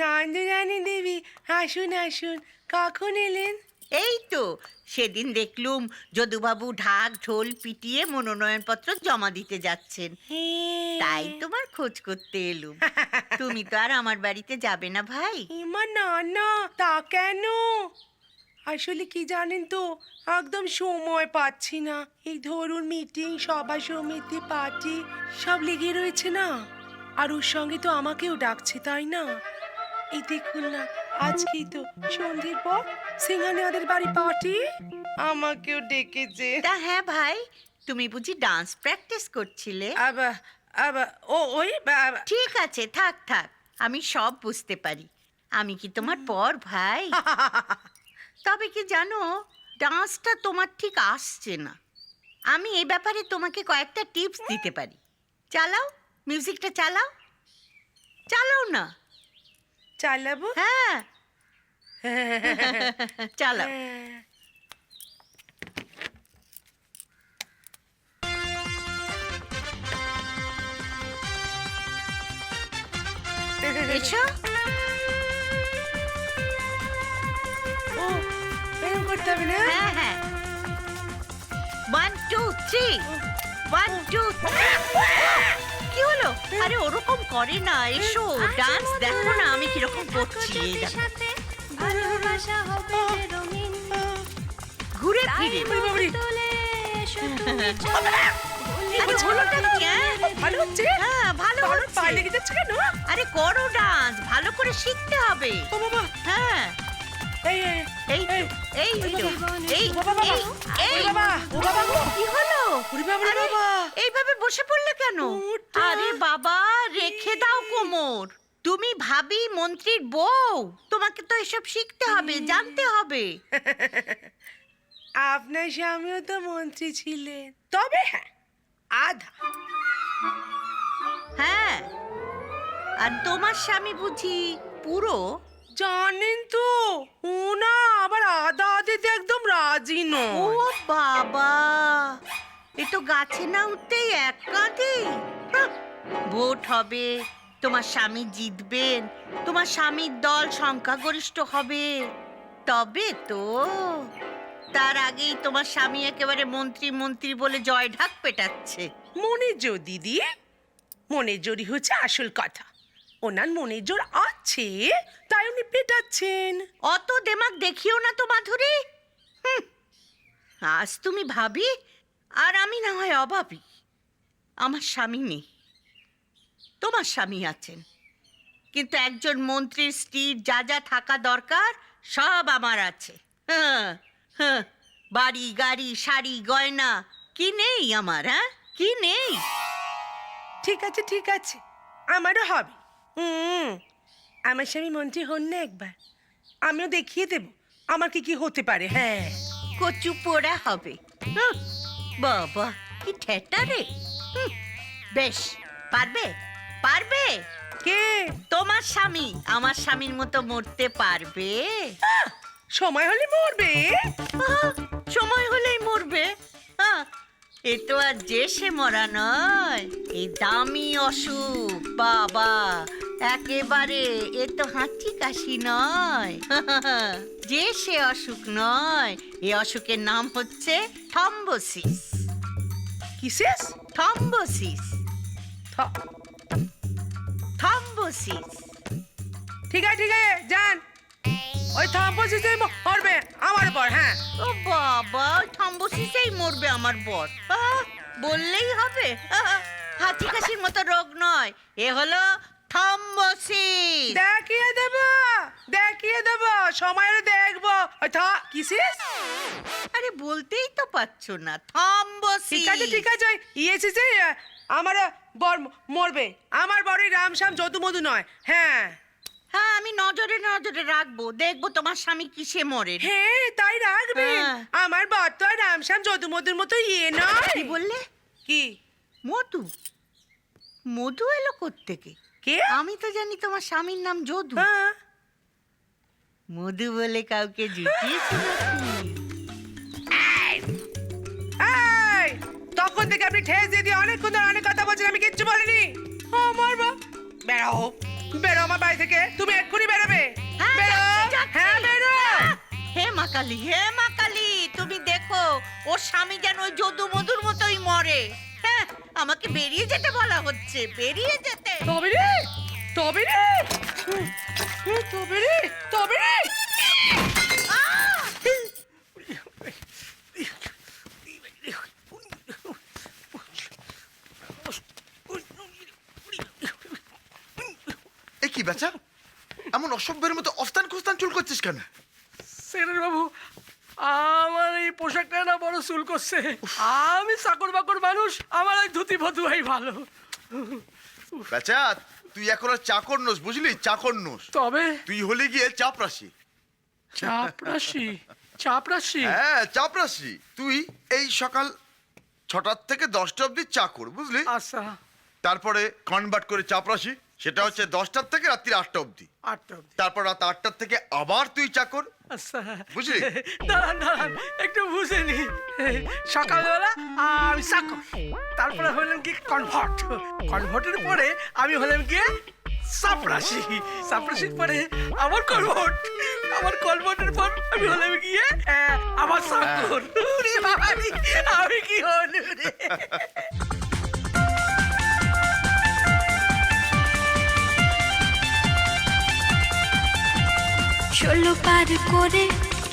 নন্দরানী দেবী আসুন আসুন, কখন এলেন? এই তো সেদিন দেখলুম যদুবাবু ঢাক ঢোল পিটিয়ে মনোনয়নপত্র জমা দিতে যাচ্ছেন, তাই তোমার খোঁজ করতে এলুম। তুমি তো আর আমার বাড়িতে যাবে না ভাই? ইমা না না, তা কেন? আসলে কি জানেন তো, একদম সময় পাচ্ছি না। এই ধরুন মিটিং, সভা সমিতি, পার্টি সব লেগে রয়েছে না, আর ওর সঙ্গে তো আমাকেও ডাকছে, তাই না? এই দেখুন না, আজকেই তো সন্ধ্যের পর সিংহানিয়াদের বাড়ি পার্টি, আমাকেও ডেকেছে। তা হ্যাঁ ভাই, তুমি বুঝি ডান্স প্র্যাকটিস করছিলে? ঠিক আছে, থাক থাক, আমি সব বুঝতে পারি। আমি কি তোমার পর ভাই? তবে কি জানো, ডান্সটা তোমার ঠিক আসছে না। আমি এই ব্যাপারে তোমাকে কয়েকটা টিপস দিতে পারি। চালাও, মিউজিকটা চালাও। চালাও না। চালাবো? হ্যাঁ চালাও। এসো। ও, এরকম করতে হবে না? হ্যাঁ হ্যাঁ, 1 2 3 1 2 কি হলো? আরে ওরকম করে না, এসো ডান্স দেখো না আমি কিরকম করছি। এই দেখো, ঘুরে ফিরে। আরে হলোটা কি? ভালো হচ্ছে? হ্যাঁ ভালো হচ্ছে। পায়ে লেগে যাচ্ছে কেন? আরে করো ডান্স, ভালো করে শিখতে হবে। ও বাবা, হ্যাঁ এই এই এই তো, এই তো, এই ও বাবা, এই এই ও বাবা, ও বাবা গো। কি হলো? ওরে বাবা রে আরে, বাবা। এইভাবে বসে পড়লে কেন? কোমরটা। আরে বাবা, রেখে দাও কোমর। তুমি ভাবি মন্ত্রীর বউ, তোমাকে তো এসব শিখতে হবে, জানতে হবে। আপনার স্বামীও তো মন্ত্রী ছিলেন, তবে হ্যাঁ আধা। হ্যাঁ, আর তোমার স্বামী বুঝি পুরো? জানেন তো, ও না আবার আধা আধিতে একদম রাজি ও নয়। বাবা, এ তো গাছে না উঠতেই এক কাঁধে। ভোট হবে, তোমার স্বামী জিতবেন, তোমার স্বামীর দল সংখ্যাগরিষ্ঠ হবে, তবে তো। তার আগেই তোমার স্বামী একেবারে মন্ত্রী মন্ত্রী বলে জয় ঢাক পেটাচ্ছে। মনের জোর দিদি, মনের জোরই হচ্ছে আসল কথা। ওনার মনের জোর আছে, তাই উনি পেটাচ্ছেন। অত দেমাগ দেখিও না তো মাধুরী। আজ তুমি ভাবি, আর আমি না হয় অভাবী। আমার স্বামী নেই, তোমার স্বামী আছেন, কিন্তু একজন মন্ত্রীর স্ত্রীর যা যা থাকা দরকার সব আমার আছে। হ্যাঁ হ্যাঁ, বাড়ি গাড়ি শাড়ি গয়না কি নেই আমার? হ্যাঁ, কি নেই? ঠিক আছে ঠিক আছে, আমারও হবে। আমার স্বামী মন্ত্রী হন না একবার, আমিও দেখিয়ে দেব আমার কি কি হতে পারে। হ্যাঁ, কচু পোড়া হবে। বাবা কি ঠেটা রে। বেশ, পারবে পারবে। কে? তোমার স্বামী আমার স্বামীর মতো মরতে পারবে? সময় হলে মরবে। সময় হলেই মরবে? এ তো আর যে সে মরা নয়, এই দামি অসুখ। বাবা একেবারে, এ তো হাঁচি কাশি নয়, যে সে অসুখ নয়। এই অসুখের নাম হচ্ছে থম্বোসিস। কিসেস? থম্বোসিস। থম্বোসিস। ঠিক আছে ঠিক আছে, যান। ওই থম্বোসিসেই মরবে আমার বর। হ্যাঁ। ও বাবা, ওই থম্বোসিসেই মরবে আমার বর? বললেই হবে? হাঁচি কাশির মতো রোগ নয়, এ হলো থম্বোসিস। দেখিয়ে দেব, দেখিয়ে দেব, সময় হলে দেখবো। ওই কিসেস? আরে বলতেই তো পারছো না, থম্বোসিস। ঠিক আছে ঠিক আছে, ইয়েছে আমার বর মরবে। আমার বর এই রামশ্যাম যদুমধু নয়। হ্যাঁ হ্যাঁ, আমি নজরে নজরে রাখবো, দেখবো তোমার স্বামী কিসে মরে। হ্যাঁ, তাই রাখবেন। হ্যাঁ। আমার বর তো আর রামশ্যাম যদুমধুর মতো ইয়ে নয়। কি বললে? কি? মধু? মধু এলো কোত্থেকে? কে? আমি তো জানি তোমার স্বামীর নাম যদু। হ্যাঁ। মধু বলে কাউকে জুটিয়েছি নাকি? এই, তখন থেকে আপনি ঠেস দিয়ে দিয়ে অনেকক্ষণ ধরে অনেক কথা বলছেন, আমি কিচ্ছু বলিনি। আমার বা বেরো, বেরো আমার বাড়ি থেকে। তুমি এক্ষুনি বেরোবে। হ্যাঁ, বেরো। যাচ্ছি, যাচ্ছি। হ্যাঁ, বেরো। হে মা কালী, হে মা কালী, তুমি দেখো ওর স্বামী যেন ওই যদু মধুর মতোই মরে। হ্যাঁ, আমাকে বেরিয়ে যেতে বলা হচ্ছে, বেরিয়ে যেতে। তবে রে, তবে রে, তবে রে, তবে রে। এ কি বেচা, এমন অসভ্যের মতো অস্তান কুস্তান চুল করছিস কেন? সেক্রেটারি বাবু, আমার এই পোশাকটা না বড় চুল করছে। আমি চাকর বাকর মানুষ, আমার এই ধুতি ফতুয়াই ভালো। বেচা, তুই এখন আর চাকর নোস, বুঝলি? চাকর নোস, তবে তুই হলি গিয়ে চাপরাশি। চাপরাশি, চাপরাশি। হ্যাঁ, চাপরাশি। তুই এই সকাল 6টার থেকে 10টা অবধি চাকর, বুঝলি? আচ্ছা, তারপরে কনভার্ট করে চাপরাশি, সেটা হচ্ছে 10টার থেকে রাত্রি 8টা অবধি। 8টা অবধি। তারপর রাত 8টার থেকে আবার তুই চাকর, আচ্ছা, বুঝলি? দাঁড়ান দাঁড়ান, একটু বুঝে নি। সকালবেলা আমি চাকর, তারপরে হলাম কি কনভার্ট, কনভার্টের পরে আমি হলাম কি চাপরাশি, চাপরাশির পরে আমার কনভার্ট, আমার কনভার্টের পর আমি হলাম গিয়ে আমার চাকর। উরে বাবা রে, আমি কি হলো রে। ষোলো পার করে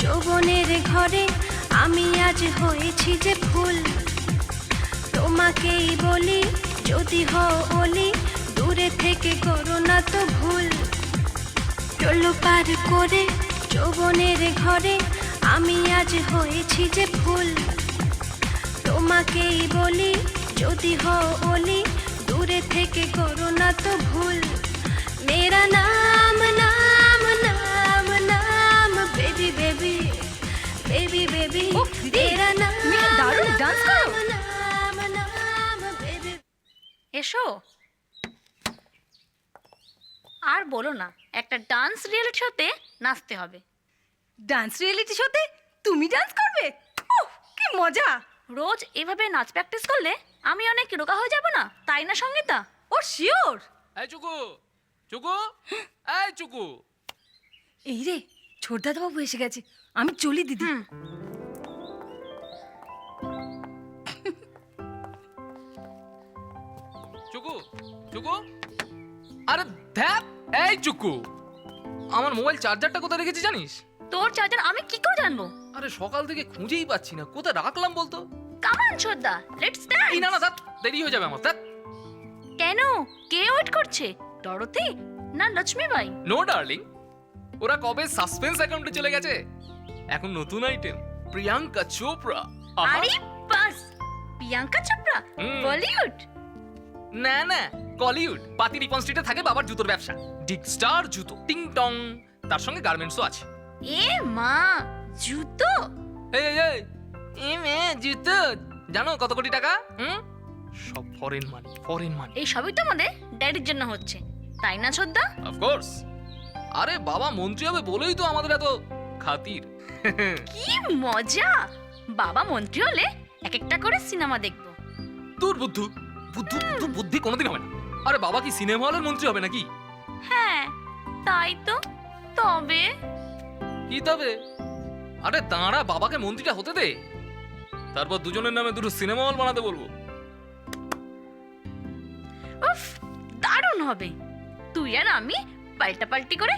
যৌবনের ঘরে আমি আজ হয়েছি যে ফুল। তোমাকেই বলি যদি হও ওলি, দূরে থেকে করো না তো ভুল। ষোলো পার করে যৌবনের ঘরে আমি আজ হয়েছি যে ফুল। তোমাকেই বলি যদি হও ওলি, দূরে থেকে করো না তো ভুল। মেরা নাম নাম নাম নাম বেবি বেবি বেবি বেবি, তেরা নাম দারুণ ডান্স করো। নাম নাম বেবি। এসো, আর বলো না, একটা ডান্স রিয়েলিটি শোতে নাচতে হবে। ডান্স রিয়েলিটি শোতে তুমি ডান্স করবে? ওহ, কি মজা! রোজ এভাবে নাচ প্র্যাকটিস করলে আমি অনেক রোগা হয়ে যাব না, তাই না সঙ্গীতা? ও শিওর। এই চুকু, চুকু, এই চুকু। এই রে, ছোটদাদা বাবু এসে গেছে, আমি চলি দিদি। চুকু, চুকু, আরে ধ্যাপ, এই চুকু, আমার মোবাইল চার্জারটা কোথায় রেখেছি জানিস? তোর চার্জার আমি কি করে জানবো? আরে সকাল থেকে খুঁজেই পাচ্ছি না, কোথায় রাখলাম বলতো? কাম অন ছোটদা, লেটস এই না ডান্স। না, ধ্যাৎ, দেরি হয়ে যাবে আমার, ধ্যাৎ। কেন, কে ওয়েট করছে? ডরোথি না লক্ষ্মী বাই? নো ডার্লিং, ওরা কবে সাসপেন্স অ্যাকাউন্টে চলে গেছে। এখন নতুন আইটেম, প্রিয়াঙ্কা চোপড়া। আহা। আরে বাস, প্রিয়াঙ্কা চোপড়া হুম। বলিউড? না না, কলিউড। পাতি রিপন স্ট্রিটে থাকে বাবার জুতোর ব্যবসা, ডিগ স্টার জুতো, টিং টং। তার সঙ্গে গার্মেন্টসও আছে। এ মা, জুতো? এই এই এই, এ মে জুতো জানো কত কোটি টাকা? সব ফরেন মানি, ফরেন মানি। এই সবই তো আমাদের ড্যাডির জন্য হচ্ছে, তাই না ছোটদা? Of course. আরে বাবা মন্ত্রী হবে বলেই তো আমাদের এত খাতির। কি মজা! বাবা মন্ত্রী হলে এক একটা করে সিনেমা দেখবো। তোর বুদ্ধু, বুদ্ধু বুদ্ধু বুদ্ধি কোনোদিন হবে না। আরে বাবা কি সিনেমা হলের মন্ত্রী হবে নাকি? হ্যাঁ, তাই তো। তবে কি তবে? আরে দাঁড়া, বাবাকে মন্ত্রীটা হতে দে, তারপর দুজনের নামে দুটো সিনেমা হল বানাতে বলবো। উফ, দারুণ হবে। তুই আর আমি পাল্টাপাল্টি করে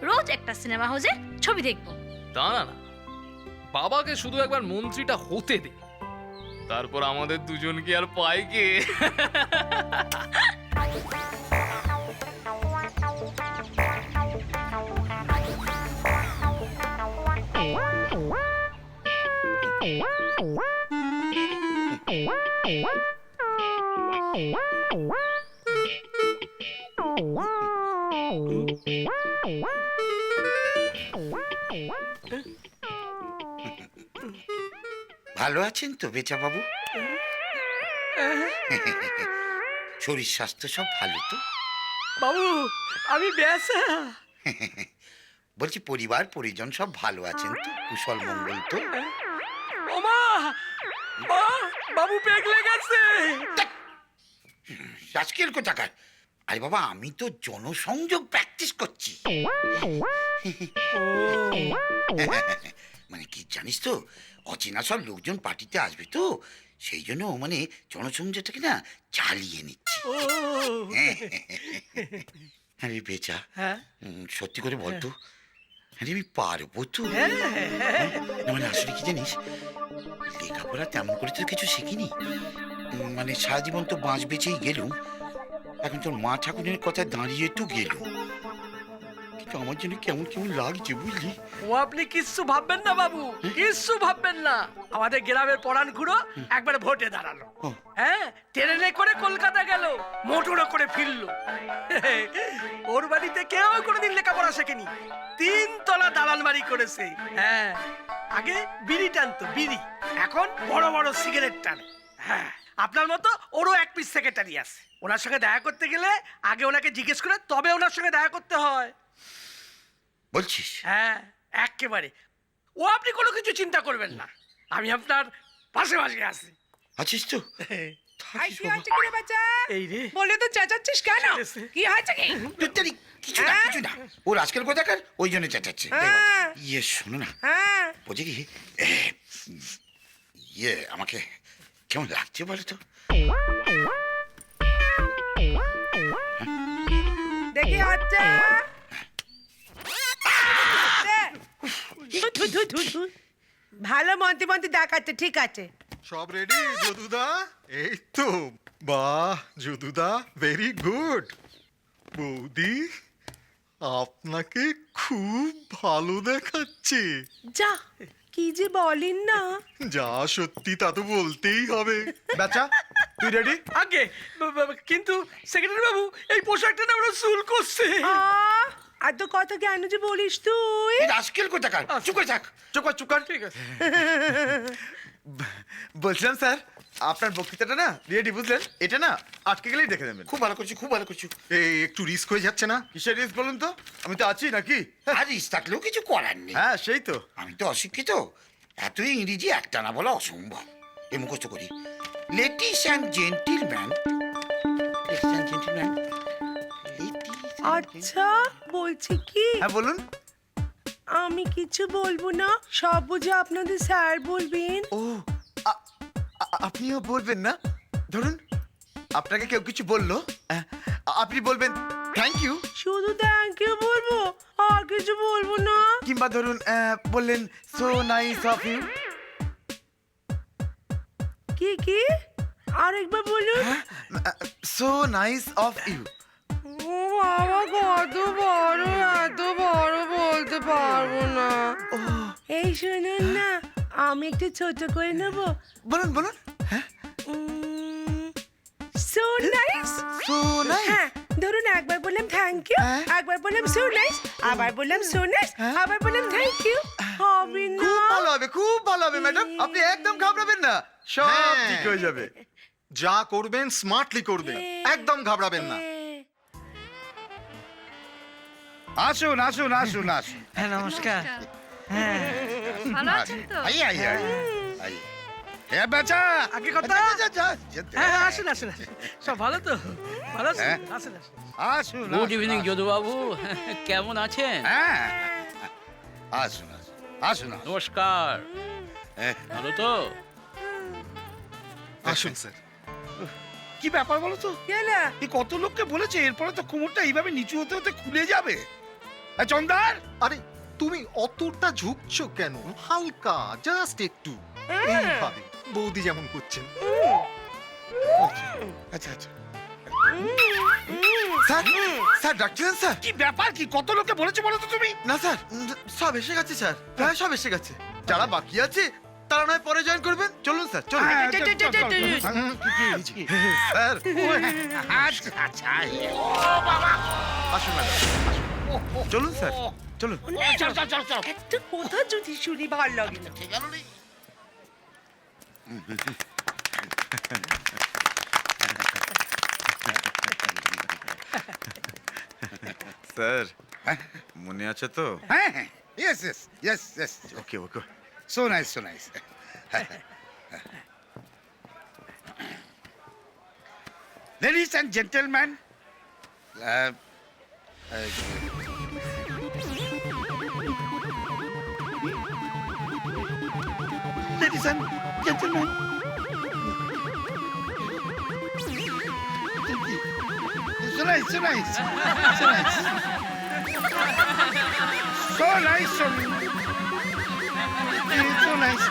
রোজ একটা সিনেমা হাউসে ছবি দেখবো। তা না না, বাবাকে শুধু একবার মন্ত্রীটা হতে দে, তারপর আমাদের দুজনকে আর পাই কে? ভালো আছেন তো বেচা বাবু? শরীর স্বাস্থ্য সব ভালো তো? বাবু, আমি বেসা। বলছি পরিবার পরিজন সব ভালো আছেন তো? কুশল মঙ্গল তো? ওমা, মা, বাবু পেগলে গেছে। আজকের কোথাকার? আরে বাবা, আমি তো জনসংযোগ প্র্যাকটিস করছি। মানে কি জানিস তো, অচেনা সব লোকজন পার্টিতে আসবে তো, সেই জন্য ও মানে জনসংযোগটাকে না চালিয়ে নিচ্ছে। আরে বেচা, সত্যি করে বলতো, আরে আমি পারবো তো? না মানে আসলে কি জানিস, লেখাপড়া তেমন করে তো কিছু শিখিনি, মানে সারা জীবন তো বাঁশ বেঁচেই গেলুম, এখন তোর মা ঠাকুরের কথা দাঁড়িয়ে তো গেলুম, কিন্তু আমার জন্য কেমন কেমন লাগছে বুঝলি। ও আপনি কিচ্ছু ভাববেন না বাবু, কিচ্ছু ভাববেন না। আমাদের গ্রামের পরাণ খুড়ো একবার ভোটে দাঁড়ালো, হ্যাঁ, ট্রেনে করে কলকাতা গেল, মোটরও করে ফিরলো। ওর বাড়িতে কেউ কোনোদিন লেখাপড়া শেখেনি, 3 তলা দালান বাড়ি করেছে। হ্যাঁ, আগে বিড়ি টানতো বিড়ি, এখন বড় বড় সিগারেট টানে। হ্যাঁ, আপনার মতো ওরও 1 পিস সেক্রেটারি আছে। ওনার সঙ্গে দেখা করতে গেলে আগে ওনাকে জিজ্ঞেস করে তবে ওনার সঙ্গে দেখা করতে হয়। বলছিস? হ্যাঁ, একেবারে। ও আপনি কোনো কিছু চিন্তা করবেন না, আমি আপনার পাশে পাশে আছি। আছিস তো? এই রে, বলে তো চেঁচাচ্ছিস কেন? কি হয়েছে কি? তুই কিছু না কিছু না, ও আজকাল কোথাকার, ওই জন্য চেঁচাচ্ছে। ইয়ে শোনো না, বলছি কি, ইয়ে আমাকে কেমন লাগছে বলো তো? দেখি হাতটা। ভালো মন্ত্রী মন্ত্রী দেখাচ্ছে, ঠিক আছে। সব রেডি যদুদা? এই তো, বাহ যদুদা, ভেরি গুড। বৌদি, আপনাকে খুব ভালো দেখাচ্ছে। যা, কি যে বলেন না। যা সত্যি তা তো বলতেই হবে। বাচ্চা, তুই রেডি? আগে কিন্তু সেক্রেটারি বাবু, এই পোশাকটা না ওরা চুল করছে। এত কথা কেন যে বলিস তুই? আজকাল কোথাকার, চুপ করে থাক। চুপ কর। ঠিক আছে। বলছিলাম স্যার, আপনার বক্তৃতাটা না রেডি, বুঝলেন? এটা না আটকে গেলেই দেখে নেবেন। খুব ভালো করছি, খুব ভালো করছি। এই একটু রিস্ক হয়ে যাচ্ছে না? কিসের রিস্ক বলুন তো? আমি তো আছি নাকি? আর ইস থাকলেও কিছু করার নেই। হ্যাঁ সেই তো। আমি তো অশিক্ষিত, এতই ইংরেজি একটা না বলা অসম্ভব। এ মুখস্থ করি, লেডিস অ্যান্ড জেন্টিলম্যান, লেডিস অ্যান্ড জেন্টিলম্যান। আচ্ছা, বলছি কি, হ্যাঁ বলুন। আমি কিছু বলবো না, সব বুঝে আপনাদের স্যার বলবেন। ও, আপনিও বলবেন না? ধরুন আপনাকে কেউ কিছু বললো, আপনি বলবেন থ্যাংক ইউ। শুধু থ্যাংক ইউ বলবো, আর কিছু বলবো না। কিংবা ধরুন বললেন সো নাইস অফ ইউ। কি আরেকবার বলুন। So nice of you. ও বাবা, কত বড়, এত বড় বলতে পারবো না। এই শুনুন না, আমি একটু ছোট করে নেবো। বলুন বলুন। So nice. So nice. হ্যাঁ, ধরুন একবার বললাম থ্যাংক ইউ, একবার বললাম সো নাইস, আবার বললাম সো নাইস, আবার বললাম থ্যাংক ইউ। হবে না? খুব ভালো হবে, খুব ভালো হবে ম্যাডাম, আপনি একদম ঘাবড়াবেন না, সব ঠিক হয়ে যাবে। যা করবেন স্মার্টলি করবেন, একদম ঘাবড়াবেন না। আসুন আসুন আসুন আসুন। হ্যাঁ, নমস্কার। ভালো আছেন তো? আই আই আই আই। হে বেচা, আগে কথা। হ্যাঁ, আসুন আসুন আসুন। সব ভালো তো? ভালো আছেন? আসুন আসুন। আসুন। গুড ইভিনিং যদুবাবু, কেমন আছেন? হ্যাঁ, আসুন আসুন আসুন। নমস্কার, ভালো তো? আসুন স্যার। কি ব্যাপার বলো তো? গেলা এই কত লোককে বলেছে, এরপরে তো কোমরটা এইভাবে নিচু হতে হতে খুলে যাবে। চন্দার, আরে তুমি অতটা ঝুঁকছো কেন? হালকা, জাস্ট একটু, এইভাবে বৌদি যেমন করছেন। আচ্ছা আচ্ছা। স্যার, স্যার ডাকছিলেন স্যার? কি ব্যাপার, কি কত লোককে বলেছে বলো তো তুমি? না স্যার, সব এসে গেছে স্যার, প্রায় সব এসে গেছে। যারা বাকি আছে তারা নয় পরে জয়েন করবেন। চলুন স্যার, চলুন। হ্যাঁ, স্যার আচ্ছা আচ্ছা। আসুন ম্যাডাম, চলুন স্যার, চলুন। একটা কথা যদি শুনি ভালো লাগে না। স্যার মনে আছে তো? হ্যাঁ হ্যাঁ, yes yes yes yes. Okay okay. So nice so nice. Ladies and gentlemen, and gentlemen. So nice, so nice, so nice. So nice, so nice.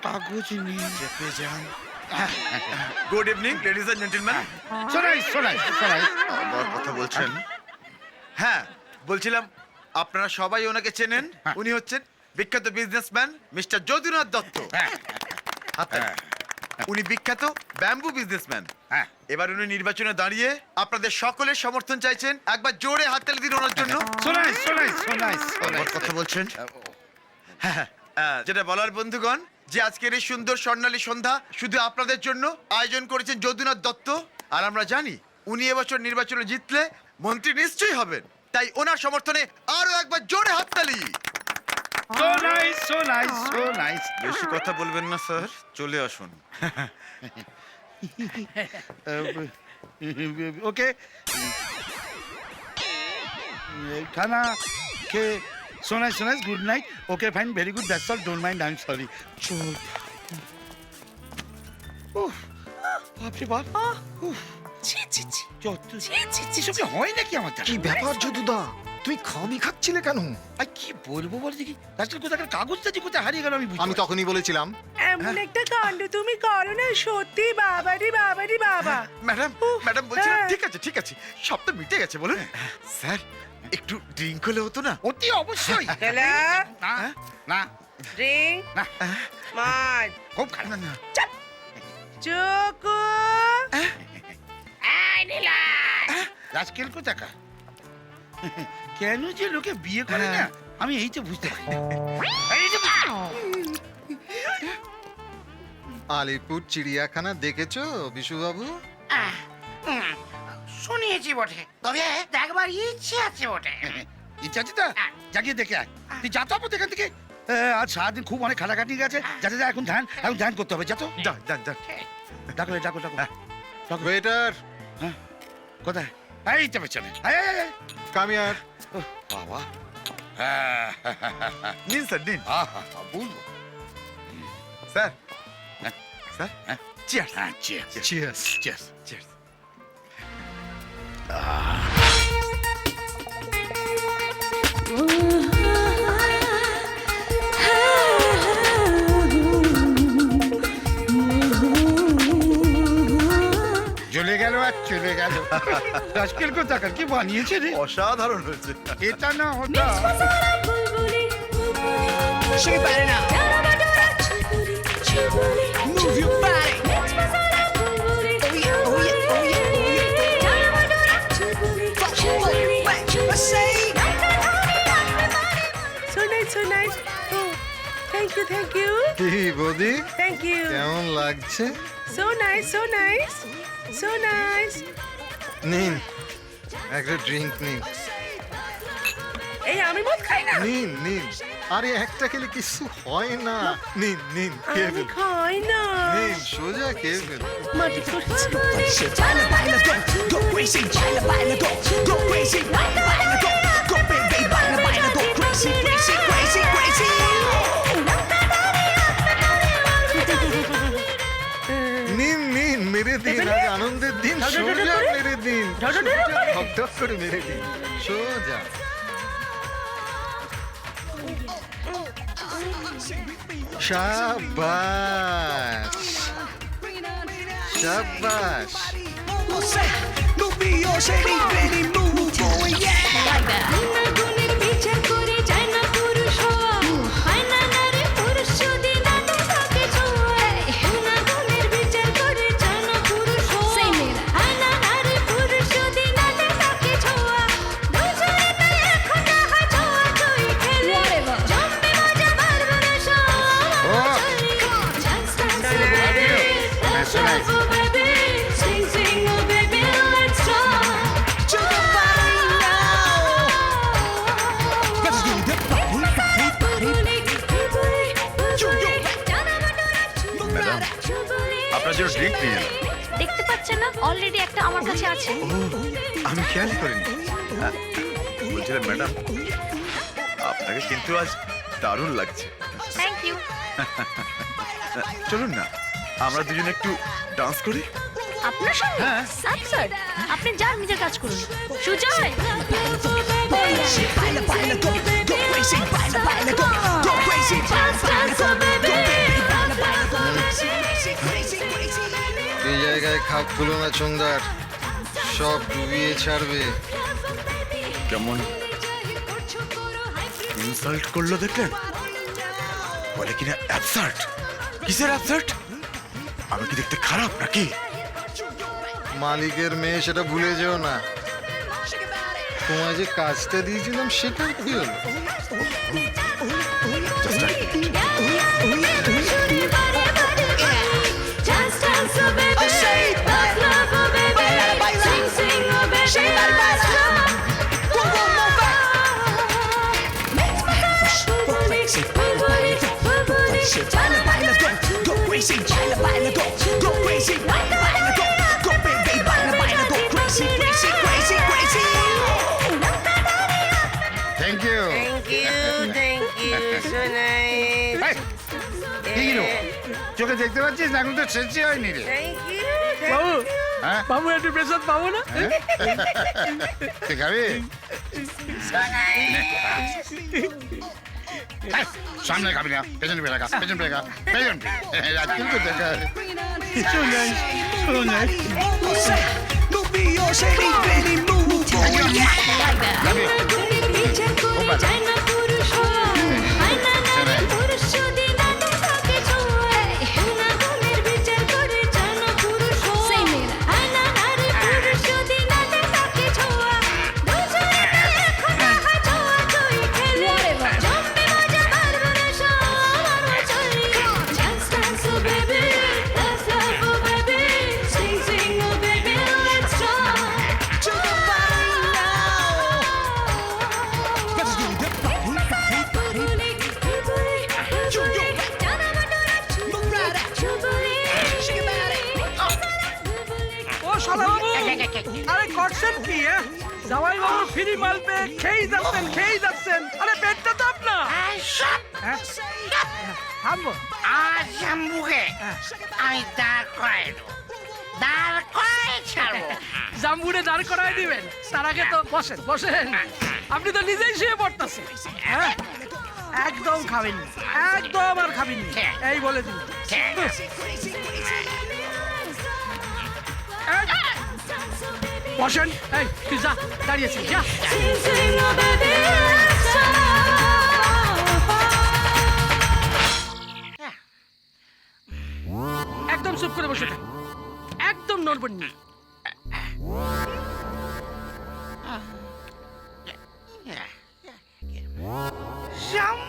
কাগজ নিয়ে চেপে যান। Good evening ladies and gentleman. So nice, so nice, so nice. আবার কথা বলছেন? হ্যাঁ, বলছিলাম আপনারা সবাই ওনাকে চেনেন। উনি হচ্ছেন বিখ্যাত বিজনেসম্যান মিস্টার যদুনাথ দত্ত। উনি বিখ্যাত ব্যাম্বু বিজনেসম্যান। এবার উনি নির্বাচনে দাঁড়িয়ে আপনাদের সকলের সমর্থন চাইছেন। একবার জোরে হাততালি দিন ওনার জন্য। So nice, so nice, so nice, so আবার nice. কথা বলছেন? হ্যাঁ, যেটা বলার বন্ধুগণ, যে আজকের এই সুন্দর স্বর্ণালী সন্ধ্যা শুধু আপনাদের জন্য আয়োজন করেছেন যদুনাথ দত্ত। আর আমরা জানি উনি এবছর নির্বাচনে জিতলে মন্ত্রী নিশ্চয়ই হবেন। তাই ওনার সমর্থনে আরো একবার জোরে হাততালি। So nice, so nice, so nice. বেশি কথা বলবেন না স্যার, চলে আসুন। Okay. Khana ke so nice, good night. Okay, fine, very good. That's all. Don't mind. I'm sorry. বাপরে বাপ। ছি ছি ছি যত ছি ছি ছি এসব কি হয় নাকি আমার দ্বারা? কি ব্যাপার যদুদা, তুই খাবি খাচ্ছিলে কেন? আর কি বলবো বল দেখি, আজকাল কোথায় কাগজটা যে কোথায় হারিয়ে গেল আমি বুঝতে আমি তখনই বলেছিলাম। এমন একটা কাণ্ড তুমি করো না, সত্যি বাবারি বাবারি বাবা। ম্যাডাম, ম্যাডাম বলছিলাম ঠিক আছে ঠিক আছে, সব তো মিটে গেছে বলুন। স্যার একটু ড্রিঙ্ক হলে হতো না? অতি অবশ্যই। চলা না না ড্রিঙ্ক না, মার খুব খারাপ। চোকো আজকাল কোথাকা কেন যে লোকে বিয়ে করে না, আমি এই তো বুঝতে পারি না। আলিপুর চিড়িয়াখানা দেখেছো বিশুবাবু? শুনিয়েছি বটে, তবে দেখবার ইচ্ছে আছে বটে। ইচ্ছা আছে তো জাগিয়ে দেখে আয়। তুই যা তো আপদ এখান থেকে। আজ সারাদিন খুব অনেক খাটাখাটি গেছে, যাতে যা এখন ধ্যান করতে হবে। যা তো যান যান যান। ডাকো ডাকো ডাকো। ওয়েটার, হ্যাঁ কোথায়? এই তো পেছনে। Come here. বাবা নিন স্যার নিন। বলবো স্যার স্যার চিয়ার্স। হ্যাঁ চিয়ার্স চিয়ার্স। চিয়ার্স। চিয়ার্স। চলে গেল আর চলে গেল। আজকাল কোথাকার কি বানিয়েছে রে, অসাধারণ হয়েছে। এটা না ওটা। Move your body. So nice, so nice. Oh, thank you, thank you. কি বৌদি, Thank you. কেমন লাগছে? So nice, so nice. So nice. নিন একটা ড্রিঙ্ক নিন। এই আমি মদ খাই না। নিন নিন, আরে একটা খেলে কিছু হয় না। নিন নিন, খেয়ে আমি ফেলুন। খাই না। নিন সোজা খেয়ে ফেলুন। মাটি করেছে। নিন নিন, মেরে দিন, আজ আনন্দের দিন, সোজা মেরে দিন, ঢক ঢক করে মেরে দিন, সোজা। শাবাশ শাবাশ। আপনার জন্য ড্রিঙ্ক নিয়ে দেখতে পাচ্ছ যাচ্ছে না? অলরেডি একটা আমার কাছে আছে। ও আমি খেয়ালই করিনি বলছিলাম ম্যাডাম আপনাকে কিন্তু আজ দারুণ লাগছে থ্যাংক ইউ। চলুন না আমরা দুজনে একটু ডান্স করি আপনার সঙ্গে? স্যার আপনি যান, নিজের কাজ করুন। সুজয় এই জায়গায় খাপ খুলো না চন্দার, সব ডুবিয়ে ছাড়বে। কেমন ইনসাল্ট করলো দেখলেন? বলে কিনা অ্যাবসার্ট। কিসের অ্যাবসার্ট? আমি কি দেখতে খারাপ নাকি? মালিকের মেয়ে সেটা ভুলে যেও না। তোমায় যে কাজটা দিয়েছিলাম সেটার কি হলো? Thank you. চোখে দেখতে পাচ্ছিস না? এখন তো শেষই হয়নি রে। বাবু হ্যাঁ? বাবু একটু প্রেসাদ পাবো না? তুই খাবি? সামনে খাবি না, পেছন পেয়ে রাখা, পেছন পেয়ে রাখা, পেছন আজকাল তো দেখা আরে করছেন কি? জামাই বাবু ফ্রি মাল পেয়ে খেয়েই যাচ্ছেন। আরে পেটটা তো আপনার। থামবো। আজ জাম্বুকে আমি দাঁড় করাই দেবো, দাঁড় করাই ছাড়বো। জাম্বুরে দাঁড় করায় দিবেন? তার আগে তো বসেন বসেন। আপনি তো নিজেই শুয়ে পড়তেছেন। একদম খাবেন না, একদম আর খাবেন না, এই বলে দিন। বসেন। এই তুই যা, দাঁড়িয়েছিস যা। একদম চুপ করে বসে থাক, একদম নড়বেন না। জাম্বু